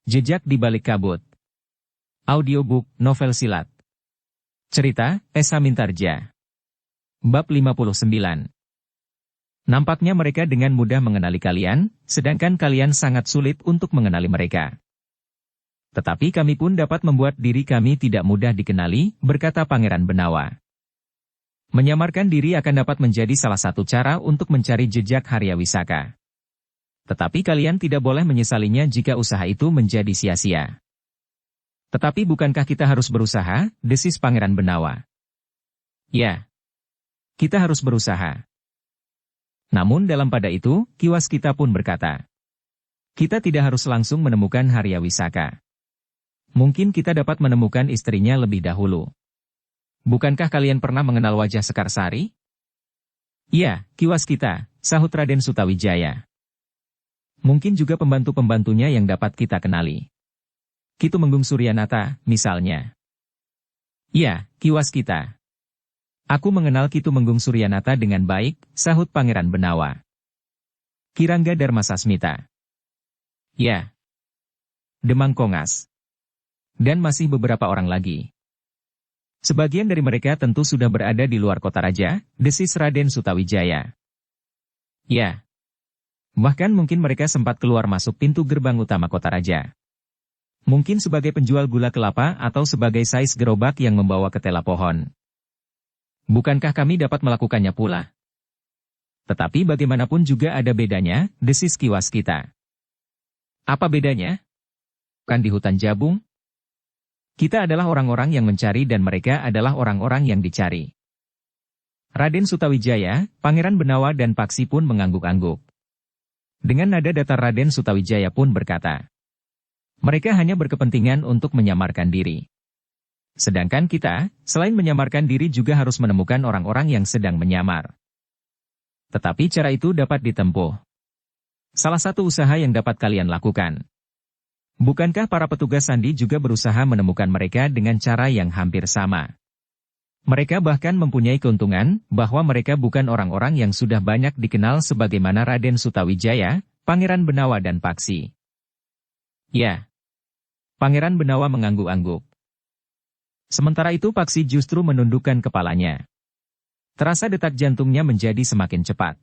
Jejak di Balik Kabut. Audiobook novel silat. Cerita, Esa Mintarja. Bab 59. Nampaknya mereka dengan mudah mengenali kalian, sedangkan kalian sangat sulit untuk mengenali mereka. Tetapi kami pun dapat membuat diri kami tidak mudah dikenali, berkata Pangeran Benawa. Menyamarkan diri akan dapat menjadi salah satu cara untuk mencari jejak Haryawisaka. Tetapi kalian tidak boleh menyesalinya jika usaha itu menjadi sia-sia. Tetapi bukankah kita harus berusaha, desis Pangeran Benawa. Ya. Kita harus berusaha. Namun dalam pada itu, kiwas kita pun berkata. Kita tidak harus langsung menemukan Haryawisaka. Mungkin kita dapat menemukan istrinya lebih dahulu. Bukankah kalian pernah mengenal wajah Sekarsari? Ya, kiwas kita, sahut Raden Sutawijaya. Mungkin juga pembantu-pembantunya yang dapat kita kenali. Ki Tumenggung Suryanata, misalnya. Ya, kiwas kita. Aku mengenal Ki Tumenggung Suryanata dengan baik, sahut Pangeran Benawa. Ki Rangga Darmasasmita. Ya. Demang Kongas. Dan masih beberapa orang lagi. Sebagian dari mereka tentu sudah berada di luar kota raja, desis Raden Sutawijaya. Ya. Bahkan mungkin mereka sempat keluar masuk pintu gerbang utama kota raja. Mungkin sebagai penjual gula kelapa atau sebagai sais gerobak yang membawa ketela pohon. Bukankah kami dapat melakukannya pula? Tetapi bagaimanapun juga ada bedanya, desis kiwas kita. Apa bedanya? Kan di hutan Jabung? Kita adalah orang-orang yang mencari dan mereka adalah orang-orang yang dicari. Raden Sutawijaya, Pangeran Benawa dan Paksi pun mengangguk-angguk. Dengan nada datar Raden Sutawijaya pun berkata. Mereka hanya berkepentingan untuk menyamarkan diri. Sedangkan kita, selain menyamarkan diri juga harus menemukan orang-orang yang sedang menyamar. Tetapi cara itu dapat ditempuh. Salah satu usaha yang dapat kalian lakukan. Bukankah para petugas sandi juga berusaha menemukan mereka dengan cara yang hampir sama? Mereka bahkan mempunyai keuntungan bahwa mereka bukan orang-orang yang sudah banyak dikenal sebagaimana Raden Sutawijaya, Pangeran Benawa dan Paksi. Ya. Pangeran Benawa mengangguk-angguk. Sementara itu Paksi justru menundukkan kepalanya. Terasa detak jantungnya menjadi semakin cepat.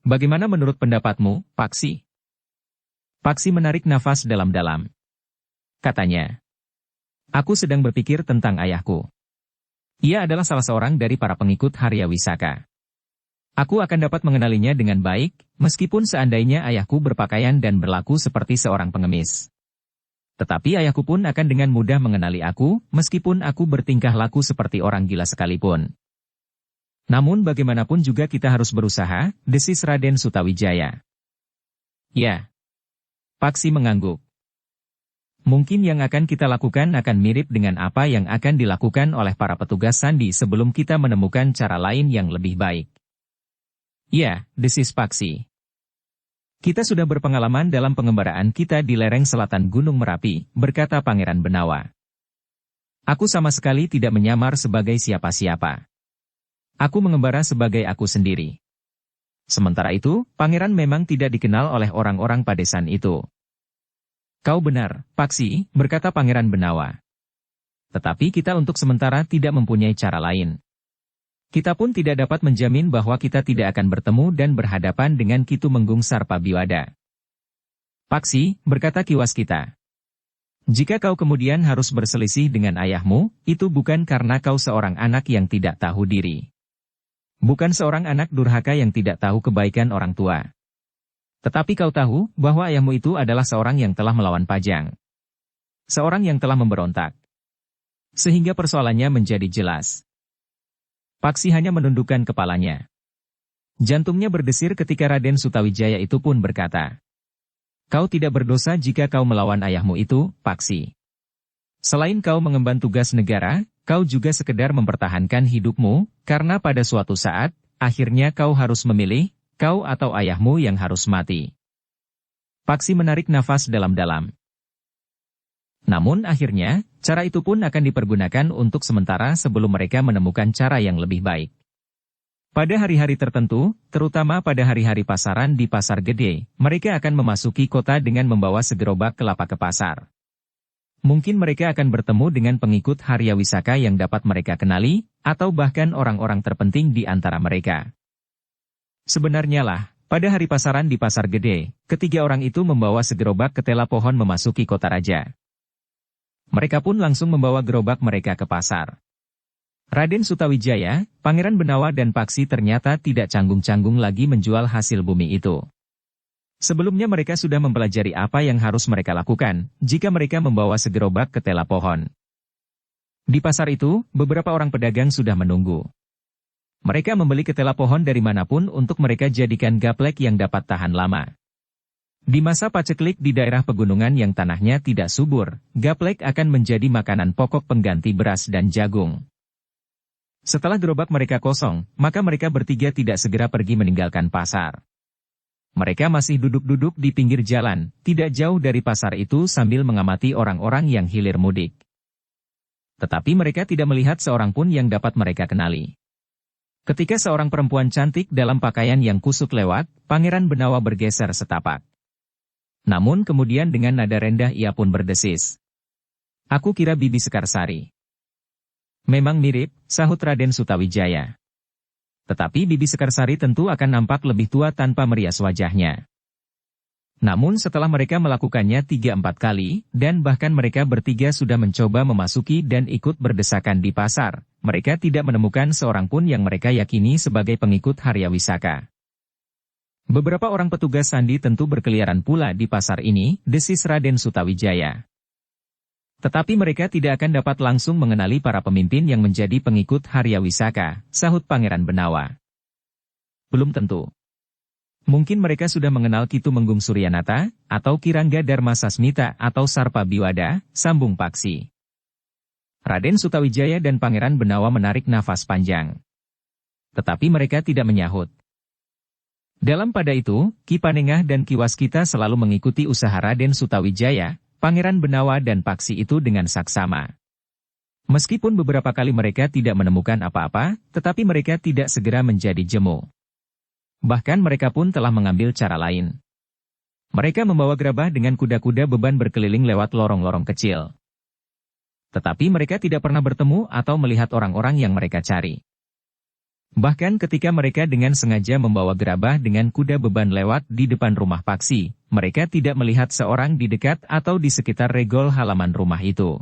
Bagaimana menurut pendapatmu, Paksi? Paksi menarik nafas dalam-dalam. Katanya. Aku sedang berpikir tentang ayahku. Ia adalah salah seorang dari para pengikut Haryawisaka. Aku akan dapat mengenalinya dengan baik, meskipun seandainya ayahku berpakaian dan berlaku seperti seorang pengemis. Tetapi ayahku pun akan dengan mudah mengenali aku, meskipun aku bertingkah laku seperti orang gila sekalipun. Namun bagaimanapun juga kita harus berusaha, desis Raden Sutawijaya. Ya. Paksi mengangguk. Mungkin yang akan kita lakukan akan mirip dengan apa yang akan dilakukan oleh para petugas sandi sebelum kita menemukan cara lain yang lebih baik. Ya, desis Paksi. Kita sudah berpengalaman dalam pengembaraan kita di lereng selatan Gunung Merapi, berkata Pangeran Benawa. Aku sama sekali tidak menyamar sebagai siapa-siapa. Aku mengembara sebagai aku sendiri. Sementara itu, Pangeran memang tidak dikenal oleh orang-orang padesan itu. Kau benar, Paksi, berkata Pangeran Benawa. Tetapi kita untuk sementara tidak mempunyai cara lain. Kita pun tidak dapat menjamin bahwa kita tidak akan bertemu dan berhadapan dengan Ki Tumenggung Sarpabiwada. Paksi, berkata kiwas kita. Jika kau kemudian harus berselisih dengan ayahmu, itu bukan karena kau seorang anak yang tidak tahu diri. Bukan seorang anak durhaka yang tidak tahu kebaikan orang tua. Tetapi kau tahu bahwa ayahmu itu adalah seorang yang telah melawan Pajang. Seorang yang telah memberontak. Sehingga persoalannya menjadi jelas. Paksi hanya menundukkan kepalanya. Jantungnya berdesir ketika Raden Sutawijaya itu pun berkata. Kau tidak berdosa jika kau melawan ayahmu itu, Paksi. Selain kau mengemban tugas negara, kau juga sekedar mempertahankan hidupmu, karena pada suatu saat, akhirnya kau harus memilih, kau atau ayahmu yang harus mati. Paksi menarik nafas dalam-dalam. Namun akhirnya, cara itu pun akan dipergunakan untuk sementara sebelum mereka menemukan cara yang lebih baik. Pada hari-hari tertentu, terutama pada hari-hari pasaran di pasar gede, mereka akan memasuki kota dengan membawa segerobak kelapa ke pasar. Mungkin mereka akan bertemu dengan pengikut Harya Wisaka yang dapat mereka kenali, atau bahkan orang-orang terpenting di antara mereka. Sebenarnya lah, pada hari pasaran di pasar gede, ketiga orang itu membawa segerobak ketela pohon memasuki kota raja. Mereka pun langsung membawa gerobak mereka ke pasar. Raden Sutawijaya, Pangeran Benawa dan Paksi ternyata tidak canggung-canggung lagi menjual hasil bumi itu. Sebelumnya mereka sudah mempelajari apa yang harus mereka lakukan, jika mereka membawa segerobak ketela pohon. Di pasar itu, beberapa orang pedagang sudah menunggu. Mereka membeli ketela pohon dari manapun untuk mereka jadikan gaplek yang dapat tahan lama. Di masa paceklik di daerah pegunungan yang tanahnya tidak subur, gaplek akan menjadi makanan pokok pengganti beras dan jagung. Setelah gerobak mereka kosong, maka mereka bertiga tidak segera pergi meninggalkan pasar. Mereka masih duduk-duduk di pinggir jalan, tidak jauh dari pasar itu sambil mengamati orang-orang yang hilir mudik. Tetapi mereka tidak melihat seorang pun yang dapat mereka kenali. Ketika seorang perempuan cantik dalam pakaian yang kusut lewat, Pangeran Benawa bergeser setapak. Namun kemudian dengan nada rendah ia pun berdesis. "Aku kira Bibi Sekarsari." "Memang mirip," sahut Raden Sutawijaya. "Tetapi Bibi Sekarsari tentu akan nampak lebih tua tanpa merias wajahnya." Namun setelah mereka melakukannya 3-4 kali, dan bahkan mereka bertiga sudah mencoba memasuki dan ikut berdesakan di pasar, mereka tidak menemukan seorang pun yang mereka yakini sebagai pengikut Harya Wisaka. Beberapa orang petugas sandi tentu berkeliaran pula di pasar ini, desis Raden Sutawijaya. Tetapi mereka tidak akan dapat langsung mengenali para pemimpin yang menjadi pengikut Harya Wisaka, sahut Pangeran Benawa. "Belum tentu. Mungkin mereka sudah mengenal Ki Tumenggung Suryanata, atau Kirangga Dharma Sasmita atau Sarpa Biwada," sambung Paksi. Raden Sutawijaya dan Pangeran Benawa menarik nafas panjang. Tetapi mereka tidak menyahut. Dalam pada itu, Ki Panengah dan Ki Waskita selalu mengikuti usaha Raden Sutawijaya, Pangeran Benawa dan Paksi itu dengan saksama. Meskipun beberapa kali mereka tidak menemukan apa-apa, tetapi mereka tidak segera menjadi jemu. Bahkan mereka pun telah mengambil cara lain. Mereka membawa gerabah dengan kuda-kuda beban berkeliling lewat lorong-lorong kecil. Tetapi mereka tidak pernah bertemu atau melihat orang-orang yang mereka cari. Bahkan ketika mereka dengan sengaja membawa gerabah dengan kuda beban lewat di depan rumah Paksi, mereka tidak melihat seorang di dekat atau di sekitar regol halaman rumah itu.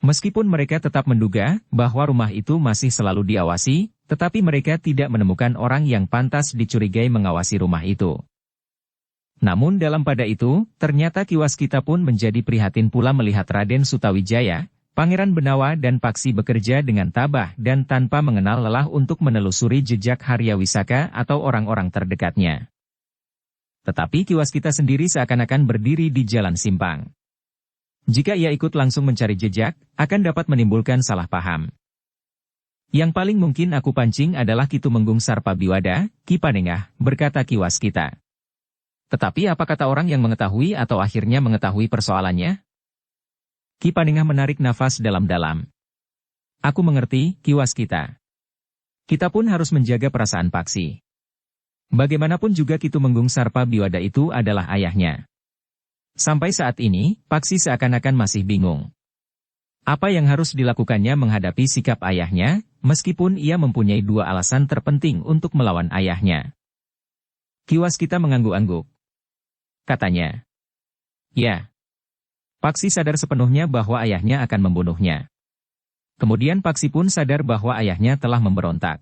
Meskipun mereka tetap menduga bahwa rumah itu masih selalu diawasi, tetapi mereka tidak menemukan orang yang pantas dicurigai mengawasi rumah itu. Namun dalam pada itu, ternyata Ki Waskita pun menjadi prihatin pula melihat Raden Sutawijaya, Pangeran Benawa dan Paksi bekerja dengan tabah dan tanpa mengenal lelah untuk menelusuri jejak Harya Wisaka atau orang-orang terdekatnya. Tetapi Ki Waskita sendiri seakan-akan berdiri di jalan simpang. Jika ia ikut langsung mencari jejak, akan dapat menimbulkan salah paham. "Yang paling mungkin aku pancing adalah Ki Tumenggung Sarpa Biwada, Ki Panengah," berkata Ki Waskita. "Tetapi apa kata orang yang mengetahui atau akhirnya mengetahui persoalannya?" Ki Panengah menarik nafas dalam-dalam. "Aku mengerti, Ki Waskita. Kita pun harus menjaga perasaan Paksi. Bagaimanapun juga Ki Tumenggung Sarpa Biwada itu adalah ayahnya." Sampai saat ini, Paksi seakan-akan masih bingung. Apa yang harus dilakukannya menghadapi sikap ayahnya, meskipun ia mempunyai dua alasan terpenting untuk melawan ayahnya. Ki Waskita mengangguk-angguk. Katanya, "Ya." Paksi sadar sepenuhnya bahwa ayahnya akan membunuhnya. Kemudian Paksi pun sadar bahwa ayahnya telah memberontak.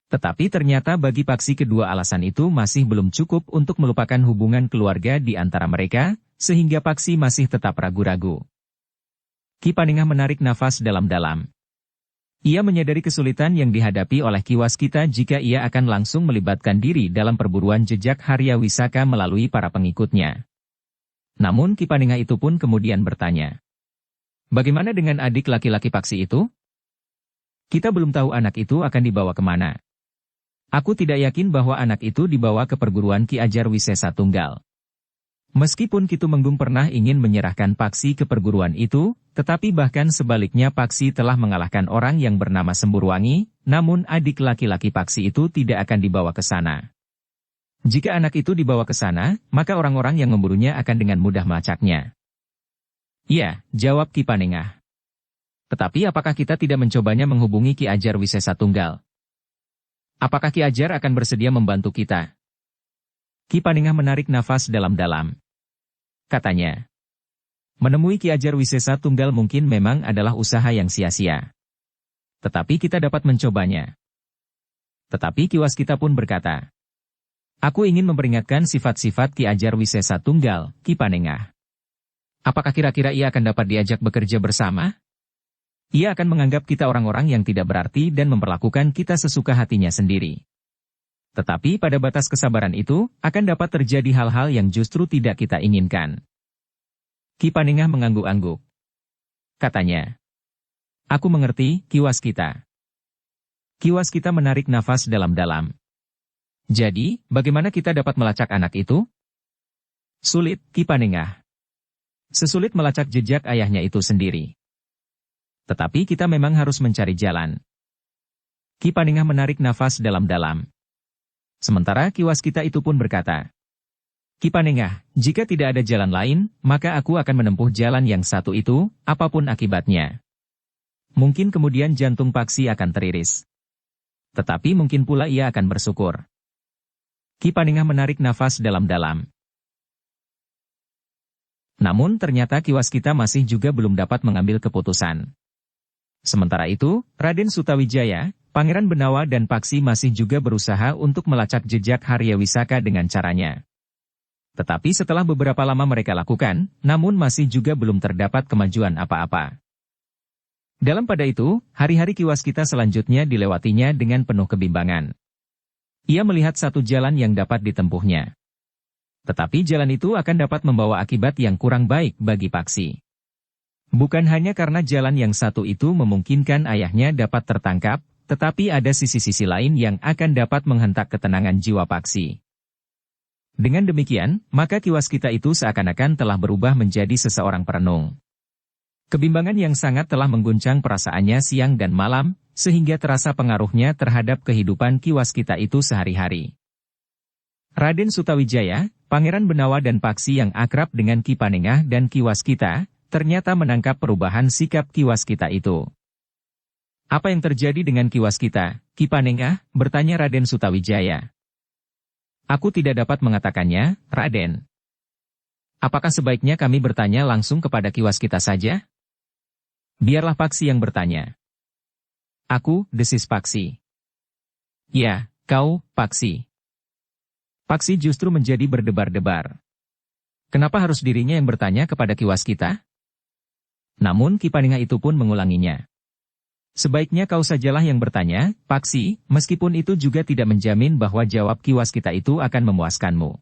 Tetapi ternyata bagi Paksi kedua alasan itu masih belum cukup untuk melupakan hubungan keluarga di antara mereka, sehingga Paksi masih tetap ragu-ragu. Ki Panengah menarik nafas dalam-dalam. Ia menyadari kesulitan yang dihadapi oleh Ki Waskita jika ia akan langsung melibatkan diri dalam perburuan jejak Harya Wisaka melalui para pengikutnya. Namun Ki Panengah itu pun kemudian bertanya, "Bagaimana dengan adik laki-laki Paksi itu? Kita belum tahu anak itu akan dibawa kemana. Aku tidak yakin bahwa anak itu dibawa ke perguruan Ki Ajar Wisesa Tunggal. Meskipun Ki Tumenggung pernah ingin menyerahkan Paksi ke perguruan itu, tetapi bahkan sebaliknya Paksi telah mengalahkan orang yang bernama Semburuangi, namun adik laki-laki Paksi itu tidak akan dibawa ke sana. Jika anak itu dibawa ke sana, maka orang-orang yang memburunya akan dengan mudah melacaknya. Iya, jawab Ki Panengah. Tetapi apakah kita tidak mencobanya menghubungi Ki Ajar Wisesa Tunggal? Apakah Ki Ajar akan bersedia membantu kita? Ki Panengah menarik nafas dalam-dalam. Katanya, menemui Ki Ajar Wisesa Tunggal mungkin memang adalah usaha yang sia-sia. Tetapi kita dapat mencobanya. Tetapi Ki Waskita pun berkata, aku ingin memperingatkan sifat-sifat Ki Ajar Wisesa Tunggal, Ki Panengah. Apakah kira-kira ia akan dapat diajak bekerja bersama? Ia akan menganggap kita orang-orang yang tidak berarti dan memperlakukan kita sesuka hatinya sendiri. Tetapi pada batas kesabaran itu, akan dapat terjadi hal-hal yang justru tidak kita inginkan. Ki Panengah mengangguk-angguk. Katanya, aku mengerti, Ki Waskita. Ki Waskita menarik nafas dalam-dalam. Jadi, bagaimana kita dapat melacak anak itu? Sulit, Ki Panengah. Sesulit melacak jejak ayahnya itu sendiri. Tetapi kita memang harus mencari jalan. Ki Panengah menarik nafas dalam-dalam. Sementara Ki Waskita itu pun berkata, Ki Panengah, jika tidak ada jalan lain, maka aku akan menempuh jalan yang satu itu, apapun akibatnya. Mungkin kemudian jantung Paksi akan teriris. Tetapi mungkin pula ia akan bersyukur. Ki Panengah menarik nafas dalam-dalam. Namun ternyata Ki Waskita masih juga belum dapat mengambil keputusan. Sementara itu, Raden Sutawijaya, Pangeran Benawa dan Paksi masih juga berusaha untuk melacak jejak Haryawisaka dengan caranya. Tetapi setelah beberapa lama mereka lakukan, namun masih juga belum terdapat kemajuan apa-apa. Dalam pada itu, hari-hari Ki Waskita selanjutnya dilewatinya dengan penuh kebimbangan. Ia melihat satu jalan yang dapat ditempuhnya. Tetapi jalan itu akan dapat membawa akibat yang kurang baik bagi Paksi. Bukan hanya karena jalan yang satu itu memungkinkan ayahnya dapat tertangkap, tetapi ada sisi-sisi lain yang akan dapat menghentak ketenangan jiwa Paksi. Dengan demikian, maka Ki Waskita itu seakan-akan telah berubah menjadi seseorang perenung. Kebimbangan yang sangat telah mengguncang perasaannya siang dan malam, sehingga terasa pengaruhnya terhadap kehidupan Ki Waskita itu sehari-hari. Raden Sutawijaya, Pangeran Benawa dan Paksi yang akrab dengan Ki Panengah dan Ki Waskita, ternyata menangkap perubahan sikap Ki Waskita itu. Apa yang terjadi dengan Ki Waskita, Ki Panengah? Bertanya Raden Sutawijaya. Aku tidak dapat mengatakannya, Raden. Apakah sebaiknya kami bertanya langsung kepada Ki Waskita saja? Biarlah Paksi yang bertanya. Aku, desis Paksi. Ya, kau, Paksi. Paksi justru menjadi berdebar-debar. Kenapa harus dirinya yang bertanya kepada Ki Waskita? Namun Ki Panengah itu pun mengulanginya. Sebaiknya kau sajalah yang bertanya, Paksi, meskipun itu juga tidak menjamin bahwa jawab Ki Waskita itu akan memuaskanmu.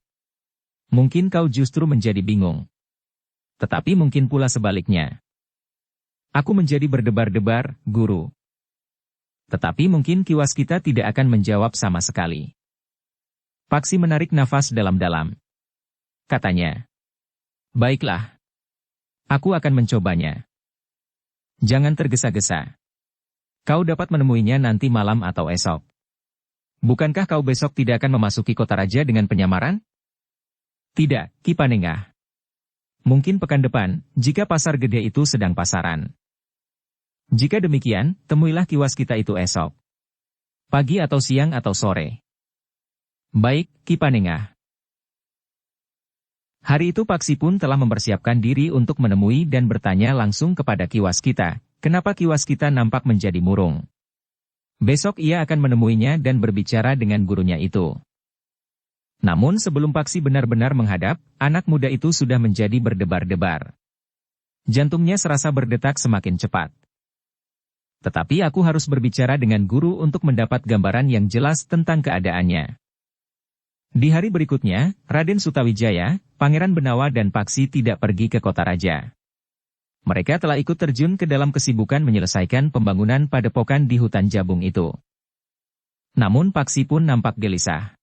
Mungkin kau justru menjadi bingung. Tetapi mungkin pula sebaliknya. Aku menjadi berdebar-debar, Guru. Tetapi mungkin Ki Waskita tidak akan menjawab sama sekali. Paksi menarik nafas dalam-dalam. Katanya, baiklah. Aku akan mencobanya. Jangan tergesa-gesa. Kau dapat menemuinya nanti malam atau esok. Bukankah kau besok tidak akan memasuki kota raja dengan penyamaran? Tidak, Ki Panengah. Mungkin pekan depan, jika pasar gede itu sedang pasaran. Jika demikian, temuilah Ki Waskita itu esok. Pagi atau siang atau sore. Baik, Ki Panengah. Hari itu Paksi pun telah mempersiapkan diri untuk menemui dan bertanya langsung kepada Ki Waskita. Kenapa Ki Waskita nampak menjadi murung? Besok ia akan menemuinya dan berbicara dengan gurunya itu. Namun sebelum Paksi benar-benar menghadap, anak muda itu sudah menjadi berdebar-debar. Jantungnya serasa berdetak semakin cepat. Tetapi aku harus berbicara dengan guru untuk mendapat gambaran yang jelas tentang keadaannya. Di hari berikutnya, Raden Sutawijaya, Pangeran Benawa dan Paksi tidak pergi ke kota raja. Mereka telah ikut terjun ke dalam kesibukan menyelesaikan pembangunan padepokan di hutan Jabung itu. Namun Paksi pun nampak gelisah.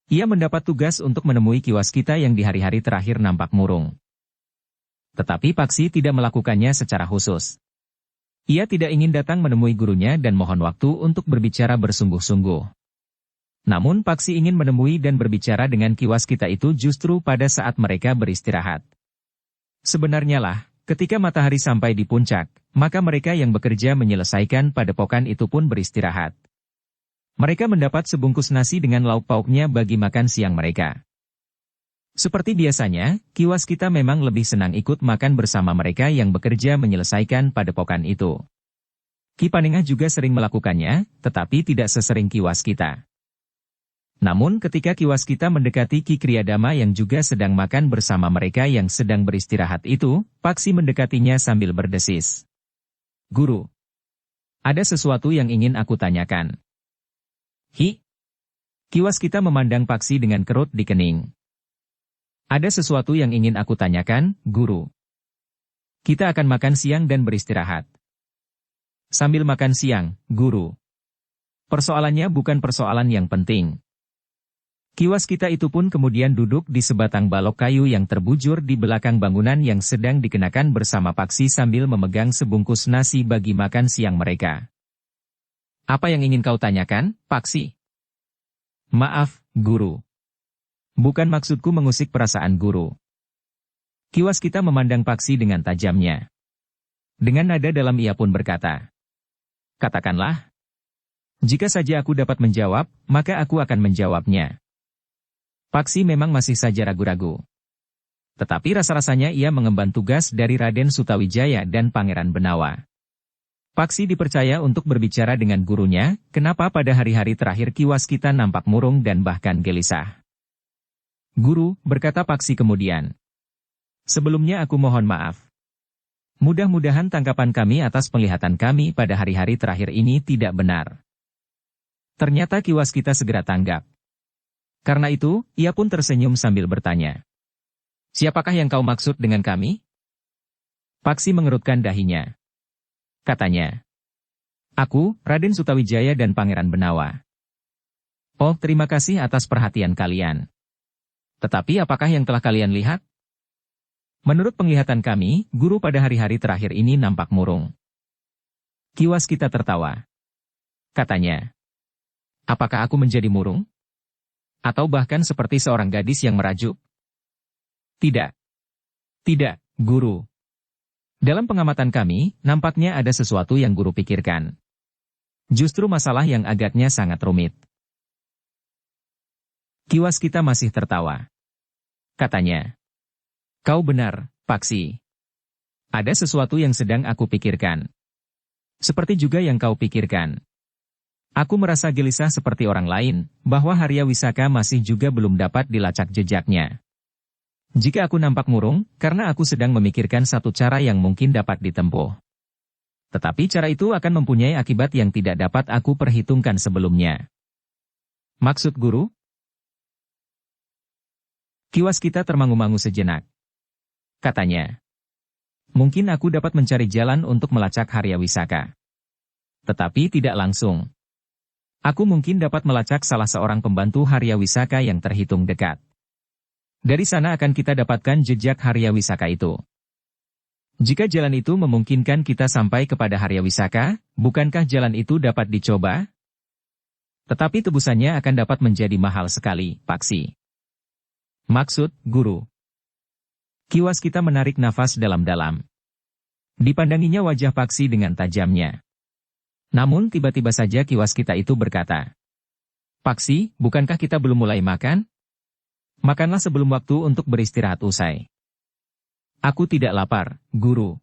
Ia mendapat tugas untuk menemui Kiwaskita yang di hari-hari terakhir nampak murung. Tetapi Paksi tidak melakukannya secara khusus. Ia tidak ingin datang menemui gurunya dan mohon waktu untuk berbicara bersungguh-sungguh. Namun Paksi ingin menemui dan berbicara dengan Kiwaskita itu justru pada saat mereka beristirahat. Sebenarnya lah, ketika matahari sampai di puncak, maka mereka yang bekerja menyelesaikan padepokan itu pun beristirahat. Mereka mendapat sebungkus nasi dengan lauk pauknya bagi makan siang mereka. Seperti biasanya, Kiwaskita memang lebih senang ikut makan bersama mereka yang bekerja menyelesaikan padepokan itu. Ki Panengah juga sering melakukannya, tetapi tidak sesering Kiwaskita. Namun ketika Kiwaskita mendekati Ki Kriyadama yang juga sedang makan bersama mereka yang sedang beristirahat itu, Paksi mendekatinya sambil berdesis. "Guru, ada sesuatu yang ingin aku tanyakan." "Hi?" Kiwaskita memandang Paksi dengan kerut di kening. "Ada sesuatu yang ingin aku tanyakan, Guru. Kita akan makan siang dan beristirahat." "Sambil makan siang, Guru. Persoalannya bukan persoalan yang penting." Kiwaskita itu pun kemudian duduk di sebatang balok kayu yang terbujur di belakang bangunan yang sedang dikenakan bersama Paksi sambil memegang sebungkus nasi bagi makan siang mereka. "Apa yang ingin kau tanyakan, Paksi?" "Maaf, Guru. Bukan maksudku mengusik perasaan Guru." Kiwaskita memandang Paksi dengan tajamnya. Dengan nada dalam ia pun berkata, "Katakanlah. Jika saja aku dapat menjawab, maka aku akan menjawabnya." Paksi memang masih saja ragu-ragu. Tetapi rasa-rasanya ia mengemban tugas dari Raden Sutawijaya dan Pangeran Benawa. Paksi dipercaya untuk berbicara dengan gurunya, kenapa pada hari-hari terakhir Kiwaskita nampak murung dan bahkan gelisah. "Guru," berkata Paksi kemudian. "Sebelumnya aku mohon maaf. Mudah-mudahan tangkapan kami atas penglihatan kami pada hari-hari terakhir ini tidak benar." Ternyata Kiwaskita segera tanggap. Karena itu, ia pun tersenyum sambil bertanya, "Siapakah yang kau maksud dengan kami?" Paksi mengerutkan dahinya. Katanya, "Aku, Raden Sutawijaya dan Pangeran Benawa." "Oh, terima kasih atas perhatian kalian. Tetapi apakah yang telah kalian lihat?" "Menurut penglihatan kami, Guru pada hari-hari terakhir ini nampak murung." Kiwaskita tertawa. Katanya, "Apakah aku menjadi murung? Atau bahkan seperti seorang gadis yang merajuk?" "Tidak. Tidak, Guru. Dalam pengamatan kami, nampaknya ada sesuatu yang Guru pikirkan. Justru masalah yang agaknya sangat rumit." Kiwaskita masih tertawa. Katanya, "Kau benar, Paksi. Ada sesuatu yang sedang aku pikirkan. Seperti juga yang kau pikirkan. Aku merasa gelisah seperti orang lain, bahwa Harya Wisaka masih juga belum dapat dilacak jejaknya. Jika aku nampak murung, karena aku sedang memikirkan satu cara yang mungkin dapat ditempuh. Tetapi cara itu akan mempunyai akibat yang tidak dapat aku perhitungkan sebelumnya." "Maksud Guru?" Kiwaskita termangu-mangu sejenak. Katanya, "Mungkin aku dapat mencari jalan untuk melacak Harya Wisaka. Tetapi tidak langsung. Aku mungkin dapat melacak salah seorang pembantu Harya Wisaka yang terhitung dekat. Dari sana akan kita dapatkan jejak Harya Wisaka itu. Jika jalan itu memungkinkan kita sampai kepada Harya Wisaka, bukankah jalan itu dapat dicoba? Tetapi tebusannya akan dapat menjadi mahal sekali, Paksi." "Maksud, Guru?" Kiwaskita menarik nafas dalam-dalam. Dipandanginya wajah Paksi dengan tajamnya. Namun tiba-tiba saja Kiwaskita itu berkata, "Paksi, bukankah kita belum mulai makan? Makanlah sebelum waktu untuk beristirahat usai." "Aku tidak lapar, Guru."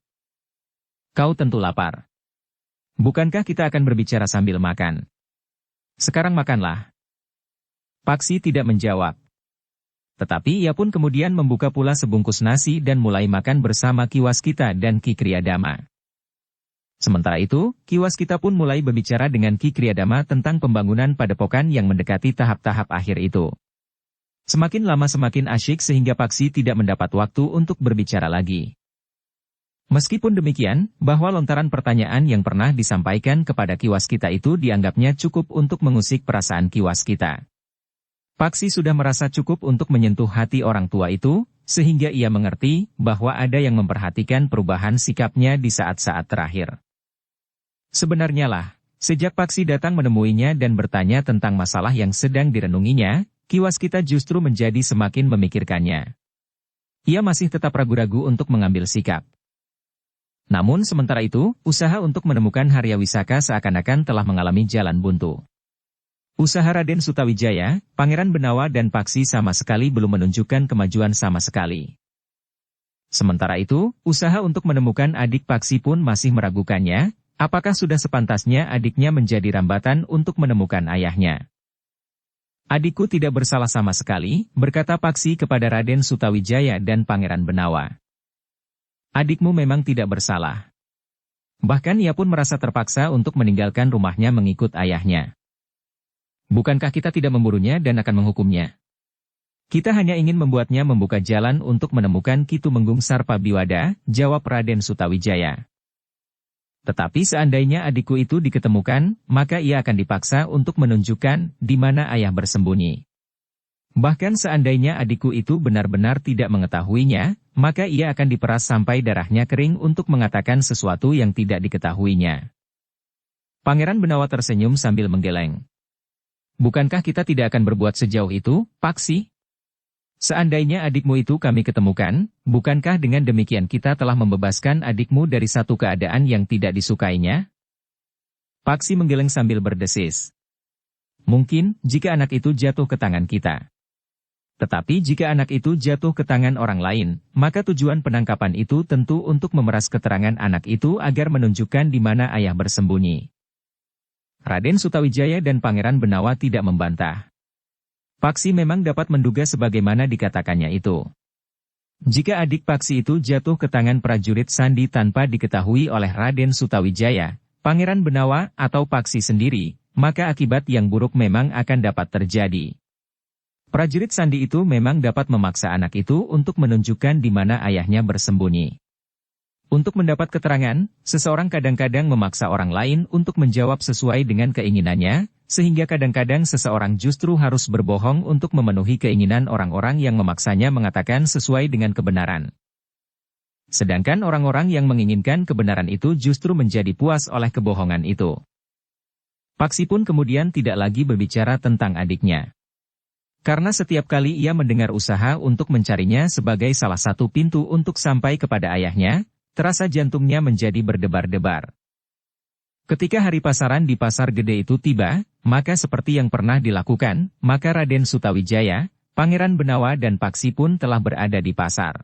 "Kau tentu lapar. Bukankah kita akan berbicara sambil makan? Sekarang makanlah." Paksi tidak menjawab. Tetapi ia pun kemudian membuka pula sebungkus nasi dan mulai makan bersama Kiwaskita dan Ki Kriyadama. Sementara itu, Kiwaskita pun mulai berbicara dengan Ki Kriyadama tentang pembangunan padepokan yang mendekati tahap-tahap akhir itu. Semakin lama semakin asyik sehingga Paksi tidak mendapat waktu untuk berbicara lagi. Meskipun demikian, bahwa lontaran pertanyaan yang pernah disampaikan kepada Kiwaskita itu dianggapnya cukup untuk mengusik perasaan Kiwaskita. Paksi sudah merasa cukup untuk menyentuh hati orang tua itu, sehingga ia mengerti bahwa ada yang memperhatikan perubahan sikapnya di saat-saat terakhir. Sebenarnya lah, sejak Paksi datang menemuinya dan bertanya tentang masalah yang sedang direnunginya, kiwas kita justru menjadi semakin memikirkannya. Ia masih tetap ragu-ragu untuk mengambil sikap. Namun sementara itu, usaha untuk menemukan Haryawisaka seakan-akan telah mengalami jalan buntu. Usaha Raden Sutawijaya, Pangeran Benawa dan Paksi sama sekali belum menunjukkan kemajuan sama sekali. Sementara itu, usaha untuk menemukan adik Paksi pun masih meragukannya, apakah sudah sepantasnya adiknya menjadi rambatan untuk menemukan ayahnya. Adikku tidak bersalah sama sekali, berkata Paksi kepada Raden Sutawijaya dan Pangeran Benawa. Adikmu memang tidak bersalah. Bahkan ia pun merasa terpaksa untuk meninggalkan rumahnya mengikut ayahnya. Bukankah kita tidak memburunya dan akan menghukumnya? Kita hanya ingin membuatnya membuka jalan untuk menemukan Ki Tumenggung Sarpabiwada, jawab Raden Sutawijaya. Tetapi seandainya adikku itu diketemukan, maka ia akan dipaksa untuk menunjukkan di mana ayah bersembunyi. Bahkan seandainya adikku itu benar-benar tidak mengetahuinya, maka ia akan diperas sampai darahnya kering untuk mengatakan sesuatu yang tidak diketahuinya. Pangeran Benawa tersenyum sambil menggeleng. Bukankah kita tidak akan berbuat sejauh itu, Paksi? Seandainya adikmu itu kami ketemukan, bukankah dengan demikian kita telah membebaskan adikmu dari satu keadaan yang tidak disukainya? Paksi menggeleng sambil berdesis. Mungkin, jika anak itu jatuh ke tangan kita. Tetapi jika anak itu jatuh ke tangan orang lain, maka tujuan penangkapan itu tentu untuk memeras keterangan anak itu agar menunjukkan di mana ayah bersembunyi. Raden Sutawijaya dan Pangeran Benawa tidak membantah. Paksi memang dapat menduga sebagaimana dikatakannya itu. Jika adik Paksi itu jatuh ke tangan prajurit Sandi tanpa diketahui oleh Raden Sutawijaya, Pangeran Benawa atau Paksi sendiri, maka akibat yang buruk memang akan dapat terjadi. Prajurit Sandi itu memang dapat memaksa anak itu untuk menunjukkan di mana ayahnya bersembunyi. Untuk mendapat keterangan, seseorang kadang-kadang memaksa orang lain untuk menjawab sesuai dengan keinginannya, sehingga kadang-kadang seseorang justru harus berbohong untuk memenuhi keinginan orang-orang yang memaksanya mengatakan sesuai dengan kebenaran. Sedangkan orang-orang yang menginginkan kebenaran itu justru menjadi puas oleh kebohongan itu. Paksi pun kemudian tidak lagi berbicara tentang adiknya. Karena setiap kali ia mendengar usaha untuk mencarinya sebagai salah satu pintu untuk sampai kepada ayahnya, terasa jantungnya menjadi berdebar-debar. Ketika hari pasaran di Pasar Gede itu tiba, maka seperti yang pernah dilakukan, maka Raden Sutawijaya, Pangeran Benawa dan Paksi pun telah berada di pasar.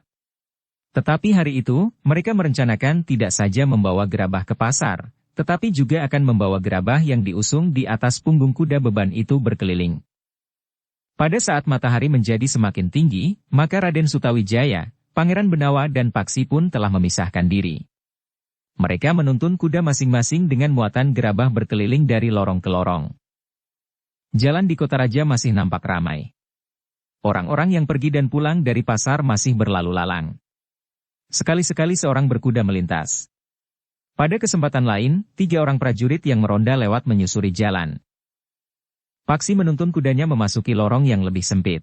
Tetapi hari itu, mereka merencanakan tidak saja membawa gerabah ke pasar, tetapi juga akan membawa gerabah yang diusung di atas punggung kuda beban itu berkeliling. Pada saat matahari menjadi semakin tinggi, maka Raden Sutawijaya, Pangeran Benawa dan Paksi pun telah memisahkan diri. Mereka menuntun kuda masing-masing dengan muatan gerabah berkeliling dari lorong ke lorong. Jalan di Kota Raja masih nampak ramai. Orang-orang yang pergi dan pulang dari pasar masih berlalu lalang. Sekali-sekali seorang berkuda melintas. Pada kesempatan lain, 3 orang prajurit yang meronda lewat menyusuri jalan. Paksi menuntun kudanya memasuki lorong yang lebih sempit.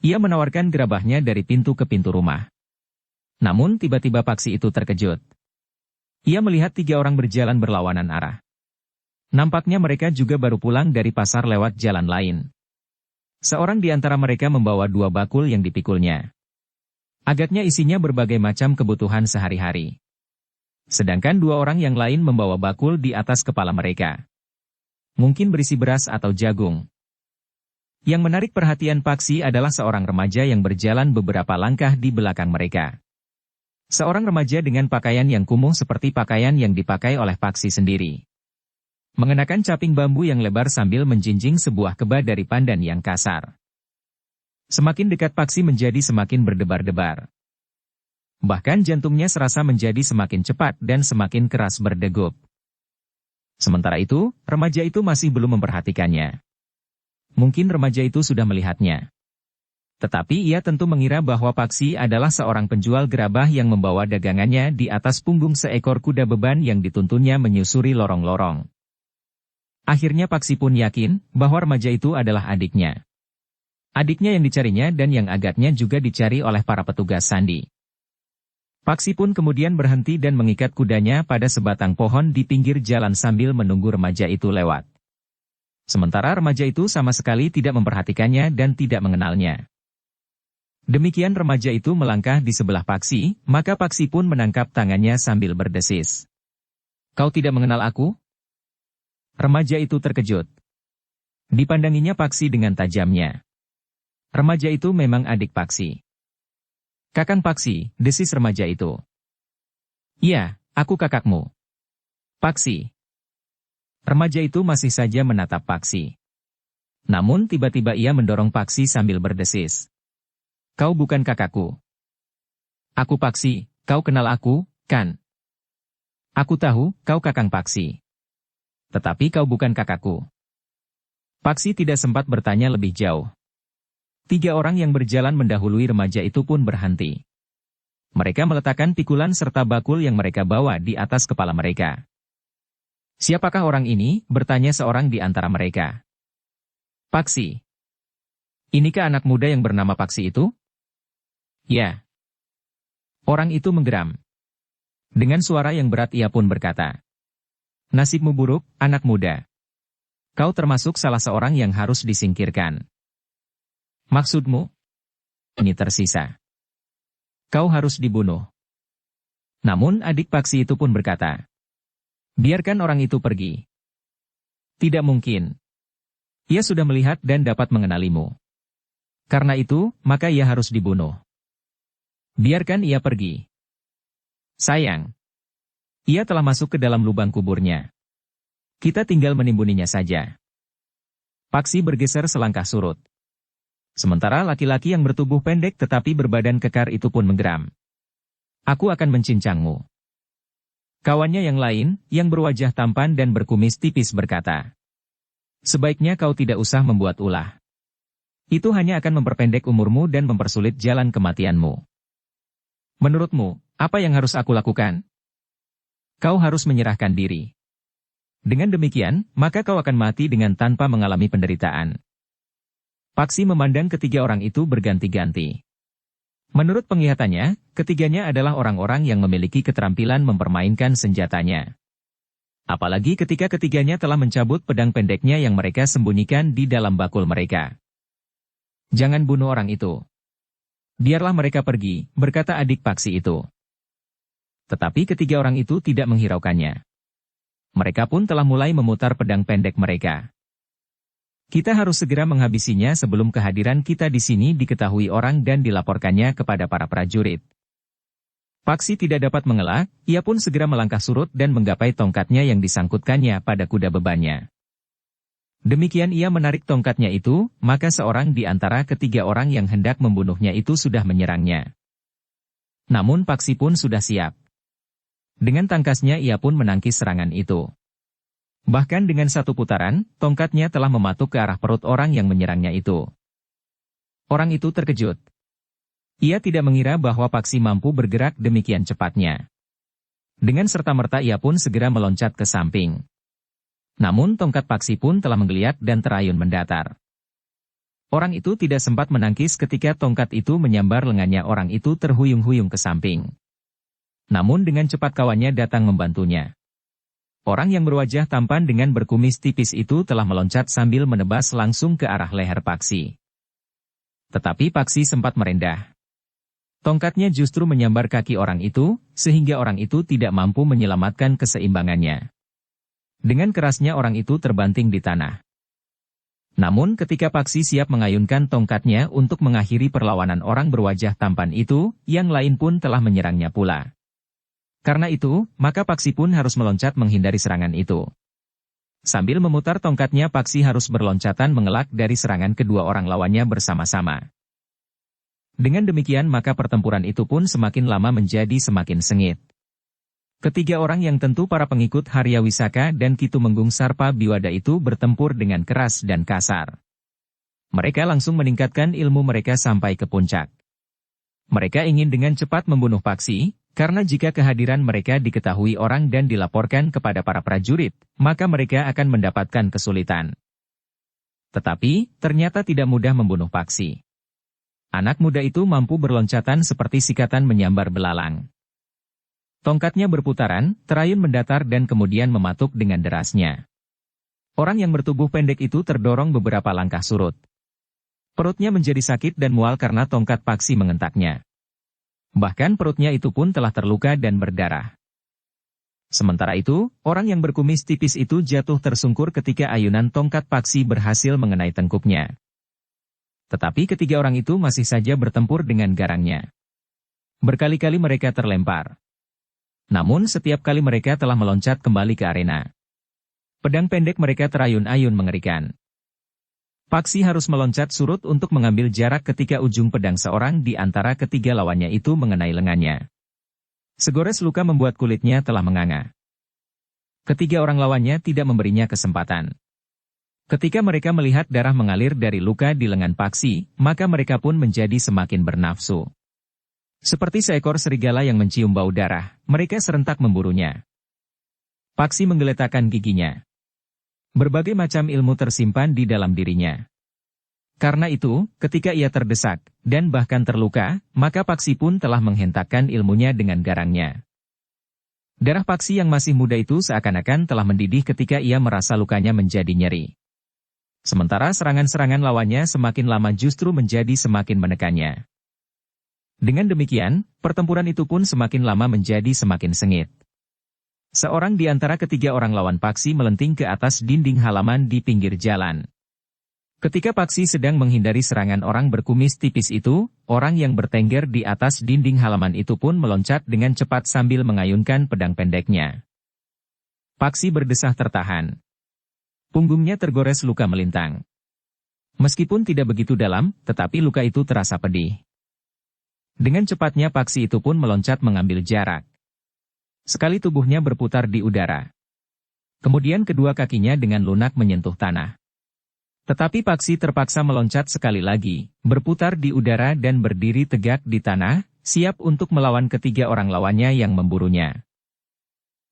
Ia menawarkan gerabahnya dari pintu ke pintu rumah. Namun tiba-tiba Paksi itu terkejut. Ia melihat 3 orang berjalan berlawanan arah. Nampaknya mereka juga baru pulang dari pasar lewat jalan lain. Seorang di antara mereka membawa 2 bakul yang dipikulnya. Agaknya isinya berbagai macam kebutuhan sehari-hari. Sedangkan 2 orang yang lain membawa bakul di atas kepala mereka. Mungkin berisi beras atau jagung. Yang menarik perhatian Paksi adalah seorang remaja yang berjalan beberapa langkah di belakang mereka. Seorang remaja dengan pakaian yang kumuh seperti pakaian yang dipakai oleh Paksi sendiri. Mengenakan caping bambu yang lebar sambil menjinjing sebuah kebah dari pandan yang kasar. Semakin dekat Paksi menjadi semakin berdebar-debar. Bahkan jantungnya serasa menjadi semakin cepat dan semakin keras berdegup. Sementara itu, remaja itu masih belum memperhatikannya. Mungkin remaja itu sudah melihatnya. Tetapi ia tentu mengira bahwa Paksi adalah seorang penjual gerabah yang membawa dagangannya di atas punggung seekor kuda beban yang dituntunnya menyusuri lorong-lorong. Akhirnya Paksi pun yakin bahwa remaja itu adalah adiknya. Adiknya yang dicarinya dan yang agaknya juga dicari oleh para petugas sandi. Paksi pun kemudian berhenti dan mengikat kudanya pada sebatang pohon di pinggir jalan sambil menunggu remaja itu lewat. Sementara remaja itu sama sekali tidak memperhatikannya dan tidak mengenalnya. Demikian remaja itu melangkah di sebelah Paksi, maka Paksi pun menangkap tangannya sambil berdesis. "Kau tidak mengenal aku?" Remaja itu terkejut. Dipandanginya Paksi dengan tajamnya. Remaja itu memang adik Paksi. "Kakang Paksi," desis remaja itu. "Iya, aku kakakmu." "Paksi." Remaja itu masih saja menatap Paksi. Namun tiba-tiba ia mendorong Paksi sambil berdesis. "Kau bukan kakakku." "Aku Paksi, kau kenal aku, kan?" "Aku tahu, kau kakang Paksi. Tetapi kau bukan kakakku." Paksi tidak sempat bertanya lebih jauh. 3 orang yang berjalan mendahului remaja itu pun berhenti. Mereka meletakkan pikulan serta bakul yang mereka bawa di atas kepala mereka. "Siapakah orang ini?" bertanya seorang di antara mereka. "Paksi." "Inikah anak muda yang bernama Paksi itu?" "Ya." Orang itu menggeram. Dengan suara yang berat ia pun berkata, "Nasibmu buruk, anak muda. Kau termasuk salah seorang yang harus disingkirkan." "Maksudmu?" "Ini tersisa. Kau harus dibunuh." Namun adik Paksi itu pun berkata, "Biarkan orang itu pergi." "Tidak mungkin. Ia sudah melihat dan dapat mengenalimu. Karena itu, maka ia harus dibunuh. Biarkan ia pergi." "Sayang. Ia telah masuk ke dalam lubang kuburnya. Kita tinggal menimbuninya saja." Paksi bergeser selangkah surut. Sementara laki-laki yang bertubuh pendek tetapi berbadan kekar itu pun menggeram. "Aku akan mencincangmu." Kawannya yang lain, yang berwajah tampan dan berkumis tipis berkata, "Sebaiknya kau tidak usah membuat ulah. Itu hanya akan memperpendek umurmu dan mempersulit jalan kematianmu. Menurutmu, apa yang harus aku lakukan?" "Kau harus menyerahkan diri. Dengan demikian, maka kau akan mati dengan tanpa mengalami penderitaan." Paksi memandang ketiga orang itu berganti-ganti. Menurut penglihatannya, ketiganya adalah orang-orang yang memiliki keterampilan mempermainkan senjatanya. Apalagi ketika ketiganya telah mencabut pedang pendeknya yang mereka sembunyikan di dalam bakul mereka. "Jangan bunuh orang itu. Biarlah mereka pergi," berkata adik Paksi itu. Tetapi ketiga orang itu tidak menghiraukannya. Mereka pun telah mulai memutar pedang pendek mereka. "Kita harus segera menghabisinya sebelum kehadiran kita di sini diketahui orang dan dilaporkannya kepada para prajurit." Paksi tidak dapat mengelak, ia pun segera melangkah surut dan menggapai tongkatnya yang disangkutkannya pada kuda bebannya. Demikian ia menarik tongkatnya itu, maka seorang di antara ketiga orang yang hendak membunuhnya itu sudah menyerangnya. Namun Paksi pun sudah siap. Dengan tangkasnya ia pun menangkis serangan itu. Bahkan dengan satu putaran, tongkatnya telah mematuk ke arah perut orang yang menyerangnya itu. Orang itu terkejut. Ia tidak mengira bahwa Paksi mampu bergerak demikian cepatnya. Dengan serta-merta ia pun segera meloncat ke samping. Namun tongkat Paksi pun telah menggeliat dan terayun mendatar. Orang itu tidak sempat menangkis ketika tongkat itu menyambar lengannya, orang itu terhuyung-huyung ke samping. Namun dengan cepat kawannya datang membantunya. Orang yang berwajah tampan dengan berkumis tipis itu telah meloncat sambil menebas langsung ke arah leher Paksi. Tetapi Paksi sempat merendah. Tongkatnya justru menyambar kaki orang itu, sehingga orang itu tidak mampu menyelamatkan keseimbangannya. Dengan kerasnya orang itu terbanting di tanah. Namun ketika Paksi siap mengayunkan tongkatnya untuk mengakhiri perlawanan orang berwajah tampan itu, yang lain pun telah menyerangnya pula. Karena itu, maka Paksi pun harus meloncat menghindari serangan itu. Sambil memutar tongkatnya, Paksi harus berloncatan mengelak dari serangan kedua orang lawannya bersama-sama. Dengan demikian maka pertempuran itu pun semakin lama menjadi semakin sengit. Ketiga orang yang tentu para pengikut Harya Wisaka dan Kitumenggung Sarpa Biwada itu bertempur dengan keras dan kasar. Mereka langsung meningkatkan ilmu mereka sampai ke puncak. Mereka ingin dengan cepat membunuh Paksi, karena jika kehadiran mereka diketahui orang dan dilaporkan kepada para prajurit, maka mereka akan mendapatkan kesulitan. Tetapi, ternyata tidak mudah membunuh Paksi. Anak muda itu mampu berloncatan seperti sikatan menyambar belalang. Tongkatnya berputaran, terayun mendatar dan kemudian mematuk dengan derasnya. Orang yang bertubuh pendek itu terdorong beberapa langkah surut. Perutnya menjadi sakit dan mual karena tongkat Paksi mengentaknya. Bahkan perutnya itu pun telah terluka dan berdarah. Sementara itu, orang yang berkumis tipis itu jatuh tersungkur ketika ayunan tongkat Paksi berhasil mengenai tengkuknya. Tetapi ketiga orang itu masih saja bertempur dengan garangnya. Berkali-kali mereka terlempar. Namun setiap kali mereka telah meloncat kembali ke arena. Pedang pendek mereka terayun-ayun mengerikan. Paksi harus meloncat surut untuk mengambil jarak ketika ujung pedang seorang di antara ketiga lawannya itu mengenai lengannya. Segores luka membuat kulitnya telah menganga. Ketiga orang lawannya tidak memberinya kesempatan. Ketika mereka melihat darah mengalir dari luka di lengan Paksi, maka mereka pun menjadi semakin bernafsu. Seperti seekor serigala yang mencium bau darah, mereka serentak memburunya. Paksi menggeletakkan giginya. Berbagai macam ilmu tersimpan di dalam dirinya. Karena itu, ketika ia terdesak, dan bahkan terluka, maka Paksi pun telah menghentakkan ilmunya dengan garangnya. Darah Paksi yang masih muda itu seakan-akan telah mendidih ketika ia merasa lukanya menjadi nyeri. Sementara serangan-serangan lawannya semakin lama justru menjadi semakin menekannya. Dengan demikian, pertempuran itu pun semakin lama menjadi semakin sengit. Seorang di antara ketiga orang lawan Paksi melenting ke atas dinding halaman di pinggir jalan. Ketika Paksi sedang menghindari serangan orang berkumis tipis itu, orang yang bertengger di atas dinding halaman itu pun meloncat dengan cepat sambil mengayunkan pedang pendeknya. Paksi berdesah tertahan. Punggungnya tergores luka melintang. Meskipun tidak begitu dalam, tetapi luka itu terasa pedih. Dengan cepatnya Paksi itu pun meloncat mengambil jarak. Sekali tubuhnya berputar di udara. Kemudian kedua kakinya dengan lunak menyentuh tanah. Tetapi Paksi terpaksa meloncat sekali lagi, berputar di udara dan berdiri tegak di tanah, siap untuk melawan ketiga orang lawannya yang memburunya.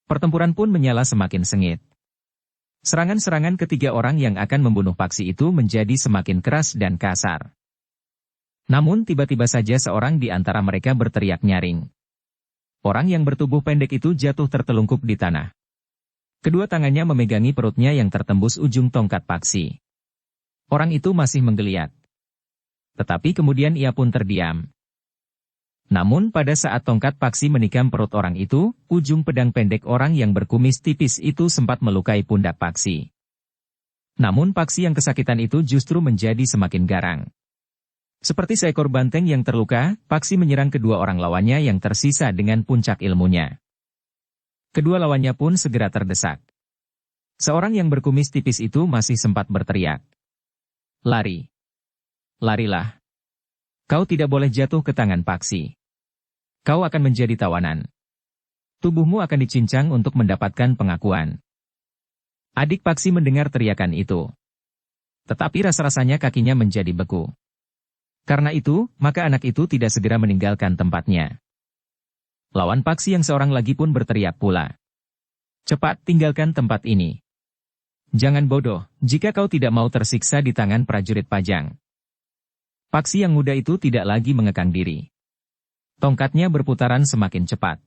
Pertempuran pun menyala semakin sengit. Serangan-serangan ketiga orang yang akan membunuh Paksi itu menjadi semakin keras dan kasar. Namun tiba-tiba saja seorang di antara mereka berteriak nyaring. Orang yang bertubuh pendek itu jatuh tertelungkup di tanah. Kedua tangannya memegangi perutnya yang tertembus ujung tongkat Paksi. Orang itu masih menggeliat. Tetapi kemudian ia pun terdiam. Namun pada saat tongkat Paksi menikam perut orang itu, ujung pedang pendek orang yang berkumis tipis itu sempat melukai pundak Paksi. Namun Paksi yang kesakitan itu justru menjadi semakin garang. Seperti seekor banteng yang terluka, Paksi menyerang kedua orang lawannya yang tersisa dengan puncak ilmunya. Kedua lawannya pun segera terdesak. Seorang yang berkumis tipis itu masih sempat berteriak. Lari. Larilah. Kau tidak boleh jatuh ke tangan Paksi. Kau akan menjadi tawanan. Tubuhmu akan dicincang untuk mendapatkan pengakuan. Adik Paksi mendengar teriakan itu. Tetapi rasa-rasanya kakinya menjadi beku. Karena itu, maka anak itu tidak segera meninggalkan tempatnya. Lawan Paksi yang seorang lagi pun berteriak pula. Cepat tinggalkan tempat ini. Jangan bodoh, jika kau tidak mau tersiksa di tangan prajurit Pajang. Paksi yang muda itu tidak lagi mengekang diri. Tongkatnya berputaran semakin cepat.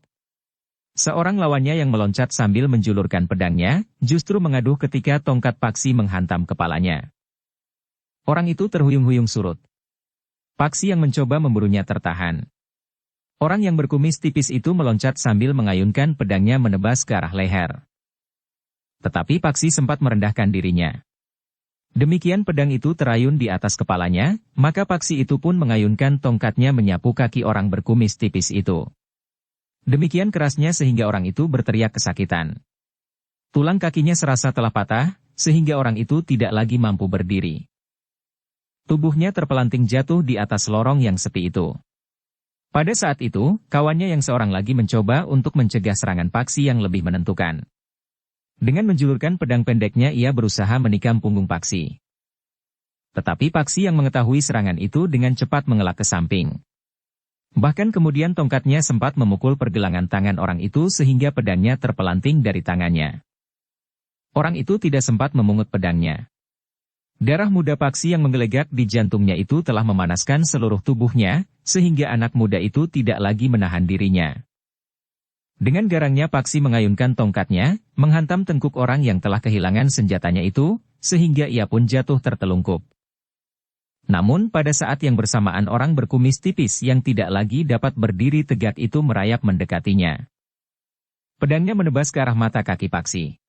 Seorang lawannya yang meloncat sambil menjulurkan pedangnya, justru mengaduh ketika tongkat Paksi menghantam kepalanya. Orang itu terhuyung-huyung surut. Paksi yang mencoba memburunya tertahan. Orang yang berkumis tipis itu meloncat sambil mengayunkan pedangnya menebas ke arah leher. Tetapi Paksi sempat merendahkan dirinya. Demikian pedang itu terayun di atas kepalanya, maka Paksi itu pun mengayunkan tongkatnya menyapu kaki orang berkumis tipis itu. Demikian kerasnya sehingga orang itu berteriak kesakitan. Tulang kakinya serasa telah patah, sehingga orang itu tidak lagi mampu berdiri. Tubuhnya terpelanting jatuh di atas lorong yang sepi itu. Pada saat itu, kawannya yang seorang lagi mencoba untuk mencegah serangan Paksi yang lebih menentukan. Dengan menjulurkan pedang pendeknya ia berusaha menikam punggung Paksi. Tetapi Paksi yang mengetahui serangan itu dengan cepat mengelak ke samping. Bahkan kemudian tongkatnya sempat memukul pergelangan tangan orang itu sehingga pedangnya terpelanting dari tangannya. Orang itu tidak sempat memungut pedangnya. Darah muda Paksi yang menggelegak di jantungnya itu telah memanaskan seluruh tubuhnya, sehingga anak muda itu tidak lagi menahan dirinya. Dengan garangnya Paksi mengayunkan tongkatnya, menghantam tengkuk orang yang telah kehilangan senjatanya itu, sehingga ia pun jatuh tertelungkup. Namun pada saat yang bersamaan orang berkumis tipis yang tidak lagi dapat berdiri tegak itu merayap mendekatinya. Pedangnya menebas ke arah mata kaki Paksi.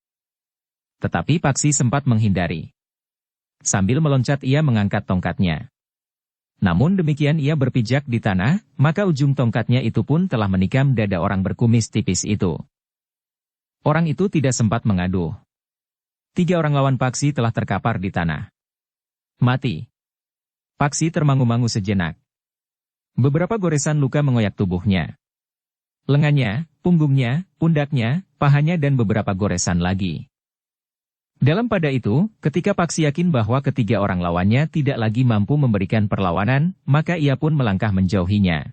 Tetapi Paksi sempat menghindari. Sambil meloncat ia mengangkat tongkatnya. Namun demikian ia berpijak di tanah, maka ujung tongkatnya itu pun telah menikam dada orang berkumis tipis itu. Orang itu tidak sempat mengaduh. 3 orang lawan Paksi telah terkapar di tanah. Mati. Paksi termangu-mangu sejenak. Beberapa goresan luka mengoyak tubuhnya. Lengannya, punggungnya, pundaknya, pahanya dan beberapa goresan lagi. Dalam pada itu, ketika Paksi yakin bahwa ketiga orang lawannya tidak lagi mampu memberikan perlawanan, maka ia pun melangkah menjauhinya.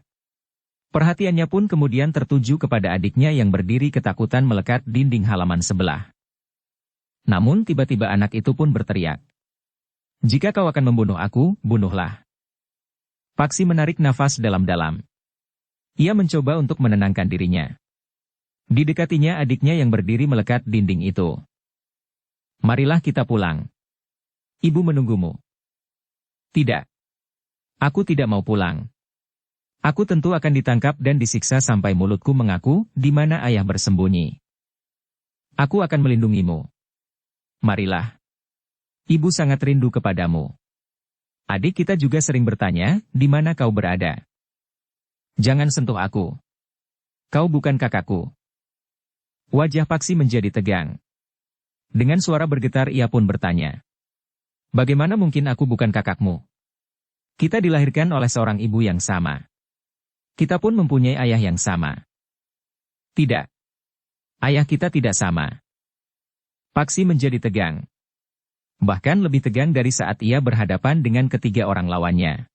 Perhatiannya pun kemudian tertuju kepada adiknya yang berdiri ketakutan melekat dinding halaman sebelah. Namun tiba-tiba anak itu pun berteriak. "Jika kau akan membunuh aku, bunuhlah." Paksi menarik nafas dalam-dalam. Ia mencoba untuk menenangkan dirinya. Didekatinya adiknya yang berdiri melekat dinding itu. "Marilah kita pulang. Ibu menunggumu." "Tidak. Aku tidak mau pulang. Aku tentu akan ditangkap dan disiksa sampai mulutku mengaku di mana ayah bersembunyi. Aku akan melindungimu. Marilah. Ibu sangat rindu kepadamu. Adik kita juga sering bertanya, di mana kau berada? Jangan sentuh aku. Kau bukan kakakku." Wajah Paksi menjadi tegang. Dengan suara bergetar ia pun bertanya. "Bagaimana mungkin aku bukan kakakmu? Kita dilahirkan oleh seorang ibu yang sama. Kita pun mempunyai ayah yang sama." "Tidak. Ayah kita tidak sama." Paksi menjadi tegang. Bahkan lebih tegang dari saat ia berhadapan dengan ketiga orang lawannya.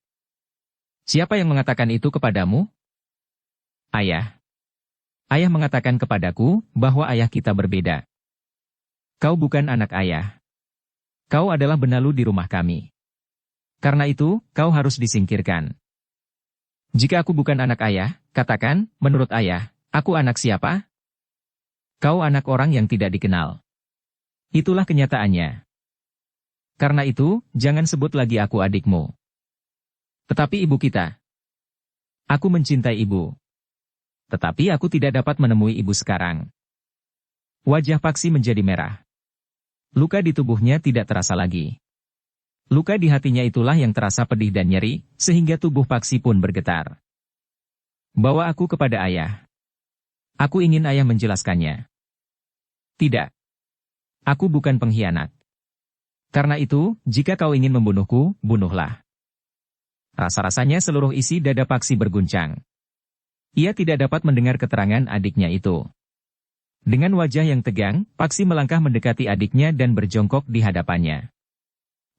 "Siapa yang mengatakan itu kepadamu?" "Ayah. Ayah mengatakan kepadaku bahwa ayah kita berbeda. Kau bukan anak ayah. Kau adalah benalu di rumah kami. Karena itu, kau harus disingkirkan. Jika aku bukan anak ayah, katakan, menurut ayah, aku anak siapa? Kau anak orang yang tidak dikenal. Itulah kenyataannya. Karena itu, jangan sebut lagi aku adikmu. Tetapi ibu kita. Aku mencintai ibu. Tetapi aku tidak dapat menemui ibu sekarang." Wajah Paksi menjadi merah. Luka di tubuhnya tidak terasa lagi. Luka di hatinya itulah yang terasa pedih dan nyeri, sehingga tubuh Paksi pun bergetar. "Bawa aku kepada ayah. Aku ingin ayah menjelaskannya." "Tidak. Aku bukan pengkhianat. Karena itu, jika kau ingin membunuhku, bunuhlah." Rasa-rasanya seluruh isi dada Paksi berguncang. Ia tidak dapat mendengar keterangan adiknya itu. Dengan wajah yang tegang, Paksi melangkah mendekati adiknya dan berjongkok di hadapannya.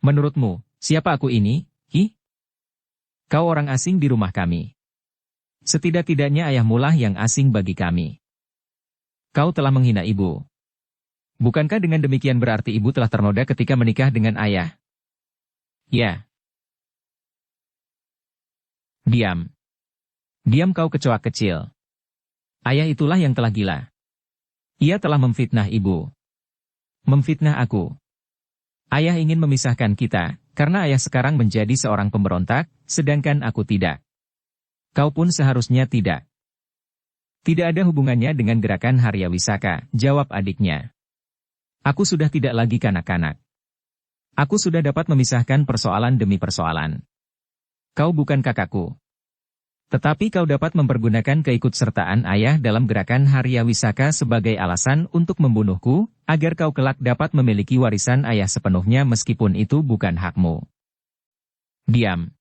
"Menurutmu, siapa aku ini, hi? Kau orang asing di rumah kami. Setidak-tidaknya ayahmu lah yang asing bagi kami. Kau telah menghina ibu. Bukankah dengan demikian berarti ibu telah ternoda ketika menikah dengan ayah?" "Ya." "Diam. Diam kau kecoa kecil. Ayah itulah yang telah gila. Ia telah memfitnah ibu. Memfitnah aku. Ayah ingin memisahkan kita, karena ayah sekarang menjadi seorang pemberontak, sedangkan aku tidak. Kau pun seharusnya tidak." "Tidak ada hubungannya dengan gerakan Harya Wisaka," jawab adiknya. "Aku sudah tidak lagi kanak-kanak. Aku sudah dapat memisahkan persoalan demi persoalan. Kau bukan kakakku. Tetapi kau dapat mempergunakan keikutsertaan ayah dalam gerakan Harya Wisaka sebagai alasan untuk membunuhku, agar kau kelak dapat memiliki warisan ayah sepenuhnya meskipun itu bukan hakmu. Diam.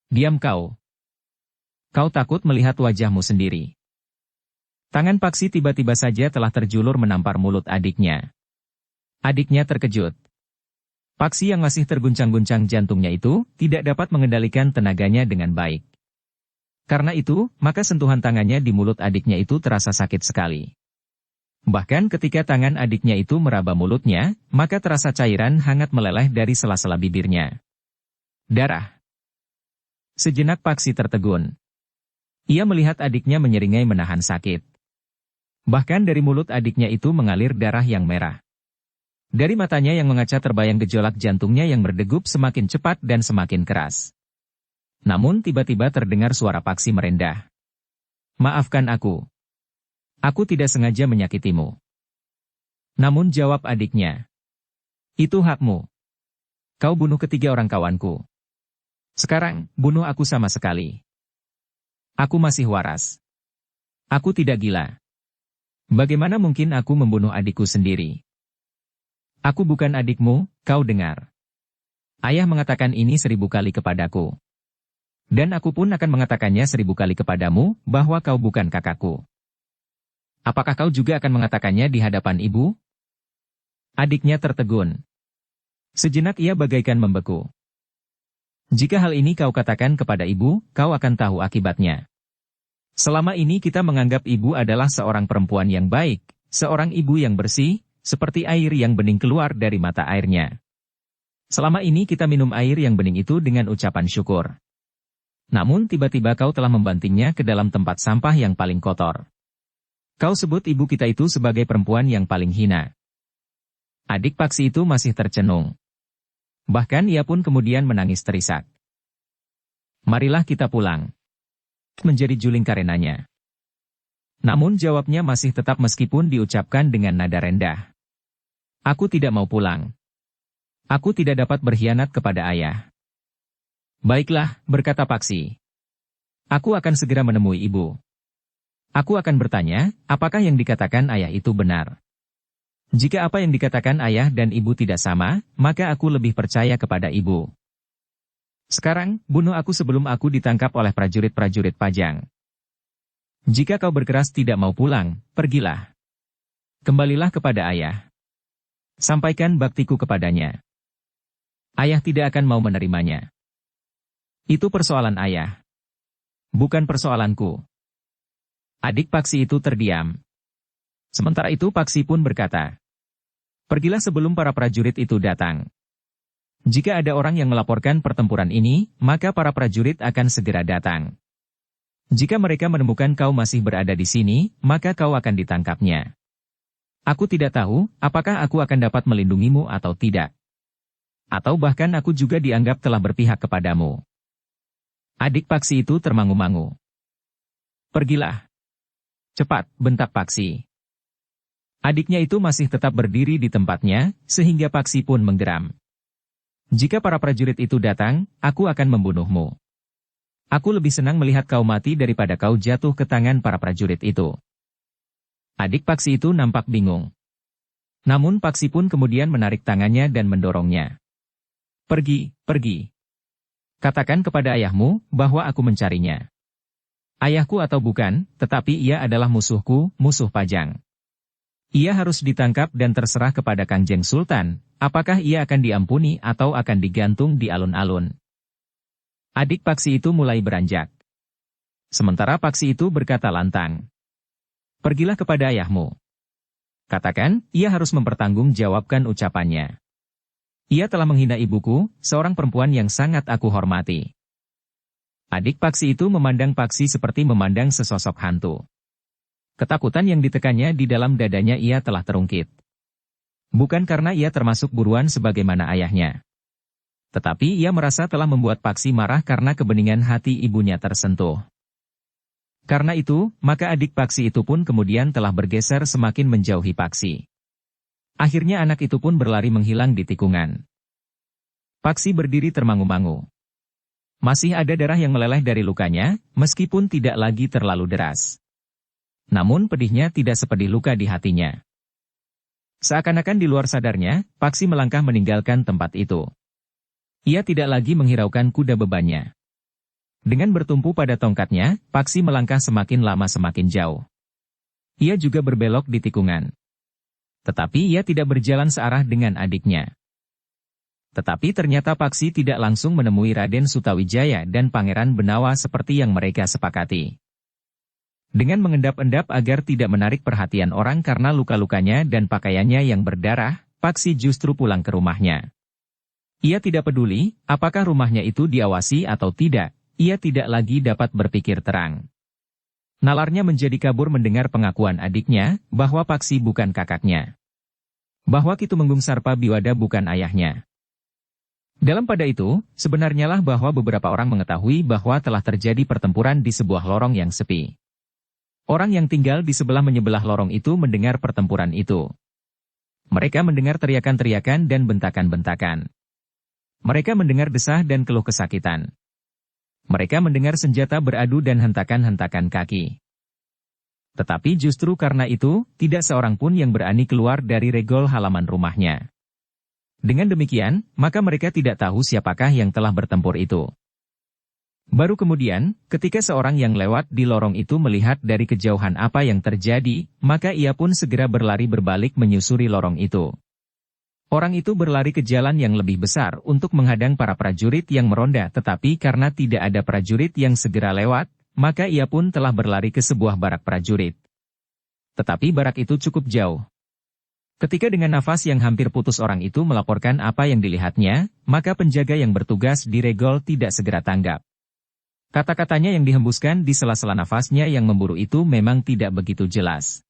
Diam kau. Kau takut melihat wajahmu sendiri." Tangan Paksi tiba-tiba saja telah terjulur menampar mulut adiknya. Adiknya terkejut. Paksi yang masih terguncang-guncang jantungnya itu, tidak dapat mengendalikan tenaganya dengan baik. Karena itu, maka sentuhan tangannya di mulut adiknya itu terasa sakit sekali. Bahkan ketika tangan adiknya itu meraba mulutnya, maka terasa cairan hangat meleleh dari sela-sela bibirnya. Darah. Sejenak Paksi tertegun. Ia melihat adiknya menyeringai menahan sakit. Bahkan dari mulut adiknya itu mengalir darah yang merah. Dari matanya yang mengaca terbayang gejolak jantungnya yang berdegup semakin cepat dan semakin keras. Namun tiba-tiba terdengar suara Paksi merendah. "Maafkan aku. Aku tidak sengaja menyakitimu." Namun jawab adiknya. "Itu hakmu. Kau bunuh ketiga orang kawanku. Sekarang, bunuh aku sama sekali. Aku masih waras. Aku tidak gila. Bagaimana mungkin aku membunuh adikku sendiri? Aku bukan adikmu, kau dengar. Ayah mengatakan ini 1000 kali kepadaku. Dan aku pun akan mengatakannya 1000 kali kepadamu, bahwa kau bukan kakakku. Apakah kau juga akan mengatakannya di hadapan ibu?" Adiknya tertegun. Sejenak ia bagaikan membeku. "Jika hal ini kau katakan kepada ibu, kau akan tahu akibatnya. Selama ini kita menganggap ibu adalah seorang perempuan yang baik, seorang ibu yang bersih, seperti air yang bening keluar dari mata airnya. Selama ini kita minum air yang bening itu dengan ucapan syukur. Namun tiba-tiba kau telah membantingnya ke dalam tempat sampah yang paling kotor. Kau sebut ibu kita itu sebagai perempuan yang paling hina." Adik Paksi itu masih tercenung. Bahkan ia pun kemudian menangis terisak. "Marilah kita pulang." Menjadi juling karenanya. Namun jawabnya masih tetap meskipun diucapkan dengan nada rendah. "Aku tidak mau pulang. Aku tidak dapat berkhianat kepada ayah." "Baiklah," berkata Paksi. "Aku akan segera menemui ibu. Aku akan bertanya, apakah yang dikatakan ayah itu benar. Jika apa yang dikatakan ayah dan ibu tidak sama, maka aku lebih percaya kepada ibu. Sekarang, bunuh aku sebelum aku ditangkap oleh prajurit-prajurit Pajang. Jika kau berkeras tidak mau pulang, pergilah. Kembalilah kepada ayah. Sampaikan baktiku kepadanya. Ayah tidak akan mau menerimanya. Itu persoalan ayah. Bukan persoalanku." Adik Paksi itu terdiam. Sementara itu Paksi pun berkata, "Pergilah sebelum para prajurit itu datang. Jika ada orang yang melaporkan pertempuran ini, maka para prajurit akan segera datang. Jika mereka menemukan kau masih berada di sini, maka kau akan ditangkapnya. Aku tidak tahu, apakah aku akan dapat melindungimu atau tidak. Atau bahkan aku juga dianggap telah berpihak kepadamu." Adik Paksi itu termangu-mangu. "Pergilah. Cepat," bentak Paksi. Adiknya itu masih tetap berdiri di tempatnya, sehingga Paksi pun menggeram. "Jika para prajurit itu datang, aku akan membunuhmu. Aku lebih senang melihat kau mati daripada kau jatuh ke tangan para prajurit itu." Adik Paksi itu nampak bingung. Namun Paksi pun kemudian menarik tangannya dan mendorongnya. "Pergi, pergi. Katakan kepada ayahmu, bahwa aku mencarinya. Ayahku atau bukan, tetapi ia adalah musuhku, musuh Pajang. Ia harus ditangkap dan terserah kepada Kanjeng Sultan, apakah ia akan diampuni atau akan digantung di alun-alun." Adik Paksi itu mulai beranjak. Sementara Paksi itu berkata lantang, "Pergilah kepada ayahmu. Katakan, ia harus mempertanggungjawabkan ucapannya. Ia telah menghina ibuku, seorang perempuan yang sangat aku hormati." Adik Paksi itu memandang Paksi seperti memandang sesosok hantu. Ketakutan yang ditekannya di dalam dadanya ia telah terungkit. Bukan karena ia termasuk buruan sebagaimana ayahnya. Tetapi ia merasa telah membuat Paksi marah karena kebeningan hati ibunya tersentuh. Karena itu, maka adik Paksi itu pun kemudian telah bergeser semakin menjauhi Paksi. Akhirnya anak itu pun berlari menghilang di tikungan. Paksi berdiri termangu-mangu. Masih ada darah yang meleleh dari lukanya, meskipun tidak lagi terlalu deras. Namun pedihnya tidak sepedih luka di hatinya. Seakan-akan di luar sadarnya, Paksi melangkah meninggalkan tempat itu. Ia tidak lagi menghiraukan kuda bebannya. Dengan bertumpu pada tongkatnya, Paksi melangkah semakin lama semakin jauh. Ia juga berbelok di tikungan. Tetapi ia tidak berjalan searah dengan adiknya. Tetapi ternyata Paksi tidak langsung menemui Raden Sutawijaya dan Pangeran Benawa seperti yang mereka sepakati. Dengan mengendap-endap agar tidak menarik perhatian orang karena luka-lukanya dan pakaiannya yang berdarah, Paksi justru pulang ke rumahnya. Ia tidak peduli, apakah rumahnya itu diawasi atau tidak, ia tidak lagi dapat berpikir terang. Nalarnya menjadi kabur mendengar pengakuan adiknya, bahwa Paksi bukan kakaknya. Bahwa Kitumenggung Sarpa Biwada bukan ayahnya. Dalam pada itu, sebenarnya lah bahwa beberapa orang mengetahui bahwa telah terjadi pertempuran di sebuah lorong yang sepi. Orang yang tinggal di sebelah menyebelah lorong itu mendengar pertempuran itu. Mereka mendengar teriakan-teriakan dan bentakan-bentakan. Mereka mendengar desah dan keluh kesakitan. Mereka mendengar senjata beradu dan hentakan-hentakan kaki. Tetapi justru karena itu, tidak seorang pun yang berani keluar dari regol halaman rumahnya. Dengan demikian, maka mereka tidak tahu siapakah yang telah bertempur itu. Baru kemudian, ketika seorang yang lewat di lorong itu melihat dari kejauhan apa yang terjadi, maka ia pun segera berlari berbalik menyusuri lorong itu. Orang itu berlari ke jalan yang lebih besar untuk menghadang para prajurit yang meronda, tetapi karena tidak ada prajurit yang segera lewat, maka ia pun telah berlari ke sebuah barak prajurit. Tetapi barak itu cukup jauh. Ketika dengan nafas yang hampir putus orang itu melaporkan apa yang dilihatnya, maka penjaga yang bertugas di regol tidak segera tanggap. Kata-katanya yang dihembuskan di sela-sela nafasnya yang memburu itu memang tidak begitu jelas.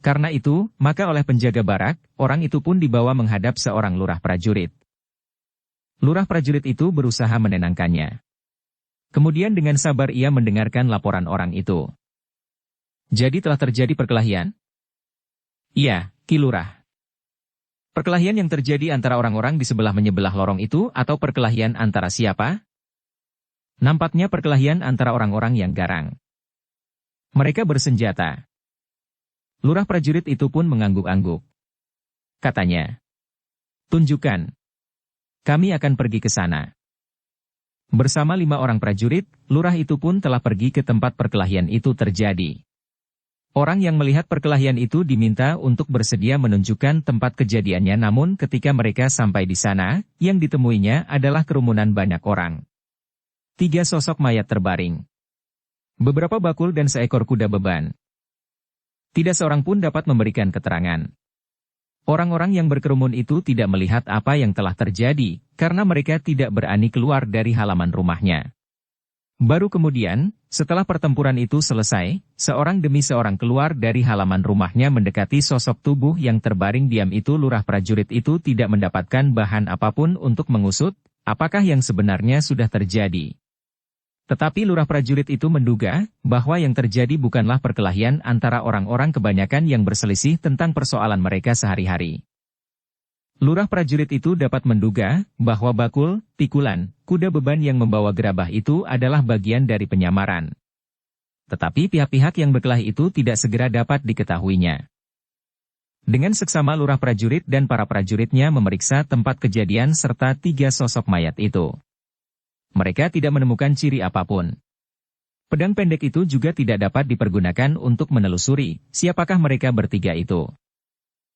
Karena itu, maka oleh penjaga barak, orang itu pun dibawa menghadap seorang lurah prajurit. Lurah prajurit itu berusaha menenangkannya. Kemudian dengan sabar ia mendengarkan laporan orang itu. Jadi telah terjadi perkelahian? Iya, Ki Lurah. Perkelahian yang terjadi antara orang-orang di sebelah menyebelah lorong itu atau perkelahian antara siapa? Nampaknya perkelahian antara orang-orang yang garang. Mereka bersenjata. Lurah prajurit itu pun mengangguk-angguk. Katanya, tunjukkan. Kami akan pergi ke sana. Bersama 5 orang prajurit, lurah itu pun telah pergi ke tempat perkelahian itu terjadi. Orang yang melihat perkelahian itu diminta untuk bersedia menunjukkan tempat kejadiannya, namun ketika mereka sampai di sana, yang ditemuinya adalah kerumunan banyak orang. 3 sosok mayat terbaring. Beberapa bakul dan seekor kuda beban. Tidak seorang pun dapat memberikan keterangan. Orang-orang yang berkerumun itu tidak melihat apa yang telah terjadi, karena mereka tidak berani keluar dari halaman rumahnya. Baru kemudian, setelah pertempuran itu selesai, seorang demi seorang keluar dari halaman rumahnya mendekati sosok tubuh yang terbaring diam itu. Lurah prajurit itu tidak mendapatkan bahan apapun untuk mengusut, apakah yang sebenarnya sudah terjadi. Tetapi lurah prajurit itu menduga bahwa yang terjadi bukanlah perkelahian antara orang-orang kebanyakan yang berselisih tentang persoalan mereka sehari-hari. Lurah prajurit itu dapat menduga bahwa bakul, pikulan, kuda beban yang membawa gerabah itu adalah bagian dari penyamaran. Tetapi pihak-pihak yang berkelahi itu tidak segera dapat diketahuinya. Dengan seksama lurah prajurit dan para prajuritnya memeriksa tempat kejadian serta 3 sosok mayat itu. Mereka tidak menemukan ciri apapun. Pedang pendek itu juga tidak dapat dipergunakan untuk menelusuri siapakah mereka bertiga itu.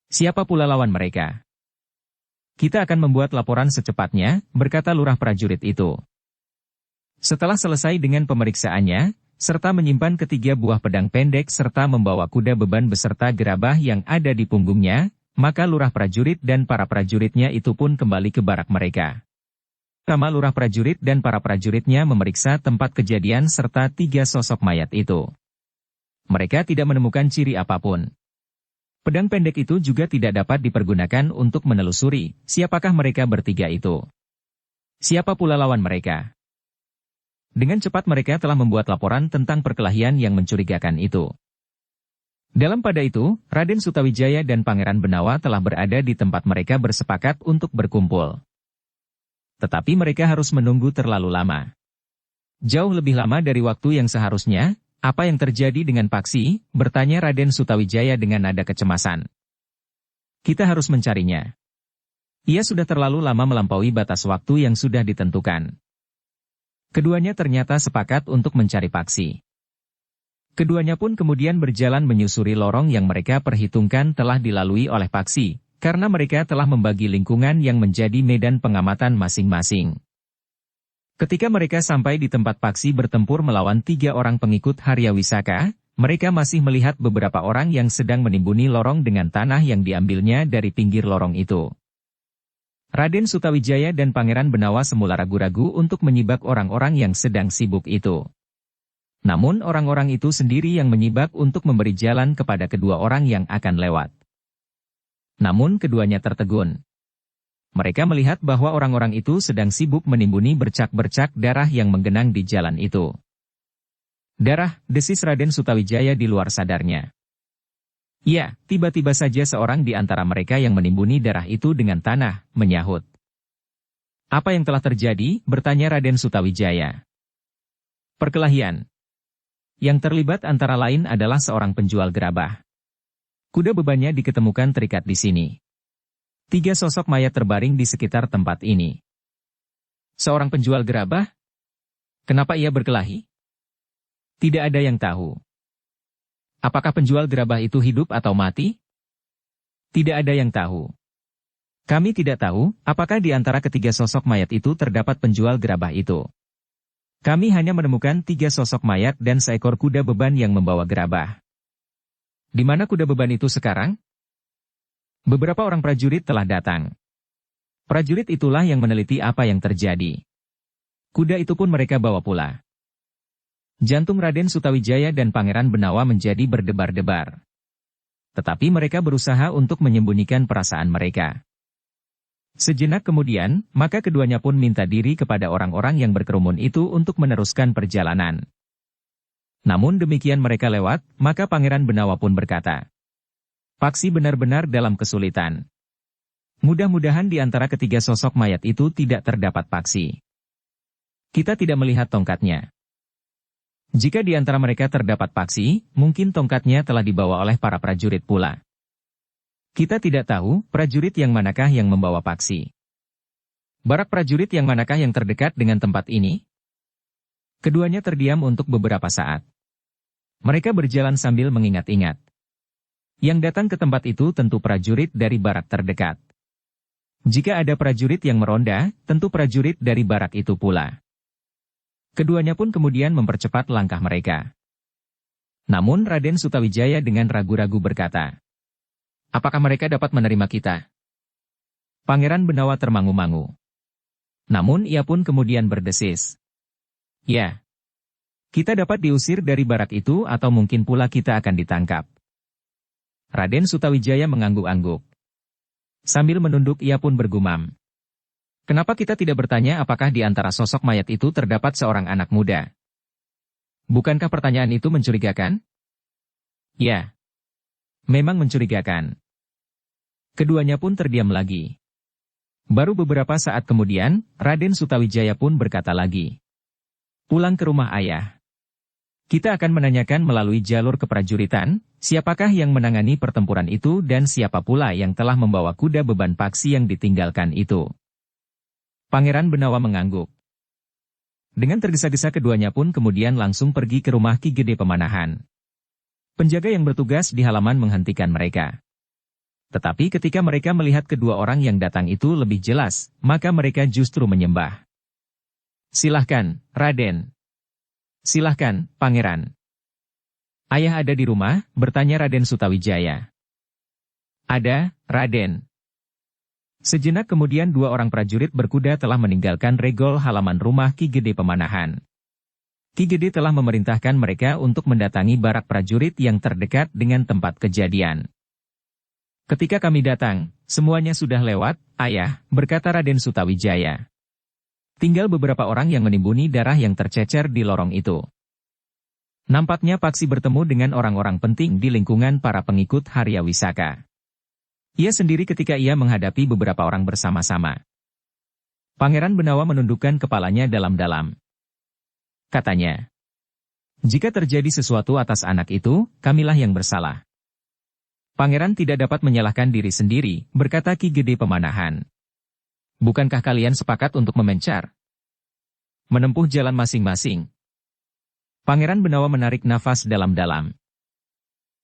Siapa pula lawan mereka? Kita akan membuat laporan secepatnya, berkata lurah prajurit itu. Setelah selesai dengan pemeriksaannya, serta menyimpan ketiga buah pedang pendek serta membawa kuda beban beserta gerabah yang ada di punggungnya, maka lurah prajurit dan para prajuritnya itu pun kembali ke barak mereka. Sama lurah prajurit dan para prajuritnya memeriksa tempat kejadian serta 3 sosok mayat itu. Mereka tidak menemukan ciri apapun. Pedang pendek itu juga tidak dapat dipergunakan untuk menelusuri siapakah mereka bertiga itu. Siapa pula lawan mereka? Dengan cepat mereka telah membuat laporan tentang perkelahian yang mencurigakan itu. Dalam pada itu, Raden Sutawijaya dan Pangeran Benawa telah berada di tempat mereka bersepakat untuk berkumpul. Tetapi mereka harus menunggu terlalu lama. Jauh lebih lama dari waktu yang seharusnya. Apa yang terjadi dengan Paksi? Bertanya Raden Sutawijaya dengan nada kecemasan. Kita harus mencarinya. Ia sudah terlalu lama melampaui batas waktu yang sudah ditentukan. Keduanya ternyata sepakat untuk mencari Paksi. Keduanya pun kemudian berjalan menyusuri lorong yang mereka perhitungkan telah dilalui oleh Paksi, karena mereka telah membagi lingkungan yang menjadi medan pengamatan masing-masing. Ketika mereka sampai di tempat Paksi bertempur melawan 3 orang pengikut Harya Wisaka, mereka masih melihat beberapa orang yang sedang menimbuni lorong dengan tanah yang diambilnya dari pinggir lorong itu. Raden Sutawijaya dan Pangeran Benawa semula ragu-ragu untuk menyibak orang-orang yang sedang sibuk itu. Namun orang-orang itu sendiri yang menyibak untuk memberi jalan kepada kedua orang yang akan lewat. Namun keduanya tertegun. Mereka melihat bahwa orang-orang itu sedang sibuk menimbuni bercak-bercak darah yang menggenang di jalan itu. Darah, desis Raden Sutawijaya di luar sadarnya. Ya, tiba-tiba saja seorang di antara mereka yang menimbuni darah itu dengan tanah, menyahut. Apa yang telah terjadi? Bertanya Raden Sutawijaya. Perkelahian. Yang terlibat antara lain adalah seorang penjual gerabah. Kuda bebannya diketemukan terikat di sini. 3 sosok mayat terbaring di sekitar tempat ini. Seorang penjual gerabah? Kenapa ia berkelahi? Tidak ada yang tahu. Apakah penjual gerabah itu hidup atau mati? Tidak ada yang tahu. Kami tidak tahu, apakah di antara ketiga sosok mayat itu terdapat penjual gerabah itu. Kami hanya menemukan 3 sosok mayat dan seekor kuda beban yang membawa gerabah. Di mana kuda beban itu sekarang? Beberapa orang prajurit telah datang. Prajurit itulah yang meneliti apa yang terjadi. Kuda itu pun mereka bawa pula. Jantung Raden Sutawijaya dan Pangeran Benawa menjadi berdebar-debar. Tetapi mereka berusaha untuk menyembunyikan perasaan mereka. Sejenak kemudian, maka keduanya pun minta diri kepada orang-orang yang berkerumun itu untuk meneruskan perjalanan. Namun demikian mereka lewat, maka Pangeran Benawa pun berkata, Paksi benar-benar dalam kesulitan. Mudah-mudahan di antara ketiga sosok mayat itu tidak terdapat Paksi. Kita tidak melihat tongkatnya. Jika di antara mereka terdapat Paksi, mungkin tongkatnya telah dibawa oleh para prajurit pula. Kita tidak tahu, prajurit yang manakah yang membawa Paksi. Barak prajurit yang manakah yang terdekat dengan tempat ini? Keduanya terdiam untuk beberapa saat. Mereka berjalan sambil mengingat-ingat. Yang datang ke tempat itu tentu prajurit dari barak terdekat. Jika ada prajurit yang meronda, tentu prajurit dari barak itu pula. Keduanya pun kemudian mempercepat langkah mereka. Namun Raden Sutawijaya dengan ragu-ragu berkata, apakah mereka dapat menerima kita? Pangeran Benawa termangu-mangu. Namun ia pun kemudian berdesis. Ya, kita dapat diusir dari barak itu atau mungkin pula kita akan ditangkap. Raden Sutawijaya mengangguk-angguk. Sambil menunduk ia pun bergumam. Kenapa kita tidak bertanya apakah di antara sosok mayat itu terdapat seorang anak muda? Bukankah pertanyaan itu mencurigakan? Ya, memang mencurigakan. Keduanya pun terdiam lagi. Baru beberapa saat kemudian, Raden Sutawijaya pun berkata lagi. Pulang ke rumah ayah. Kita akan menanyakan melalui jalur keprajuritan, siapakah yang menangani pertempuran itu dan siapa pula yang telah membawa kuda beban Paksi yang ditinggalkan itu. Pangeran Benawa mengangguk. Dengan tergesa-gesa keduanya pun kemudian langsung pergi ke rumah Ki Gede Pemanahan. Penjaga yang bertugas di halaman menghentikan mereka. Tetapi ketika mereka melihat kedua orang yang datang itu lebih jelas, maka mereka justru menyembah. Silahkan, Raden. Silahkan, Pangeran. Ayah ada di rumah? Bertanya Raden Sutawijaya. Ada, Raden. Sejenak kemudian 2 orang prajurit berkuda telah meninggalkan regol halaman rumah Ki Gede Pemanahan. Ki Gede telah memerintahkan mereka untuk mendatangi barak prajurit yang terdekat dengan tempat kejadian. Ketika kami datang, semuanya sudah lewat, ayah, berkata Raden Sutawijaya. Tinggal beberapa orang yang menimbuni darah yang tercecer di lorong itu. Nampaknya Paksi bertemu dengan orang-orang penting di lingkungan para pengikut Harya Wisaka. Ia sendiri ketika ia menghadapi beberapa orang bersama-sama. Pangeran Benawa menundukkan kepalanya dalam-dalam. Katanya, jika terjadi sesuatu atas anak itu, kamilah yang bersalah. Pangeran tidak dapat menyalahkan diri sendiri, berkata Ki Gede Pemanahan. Bukankah kalian sepakat untuk memencar? Menempuh jalan masing-masing. Pangeran Benawa menarik nafas dalam-dalam.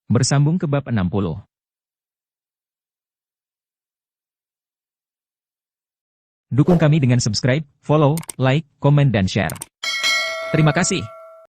Bersambung ke bab 60. Dukung kami dengan subscribe, follow, like, komen dan share. Terima kasih.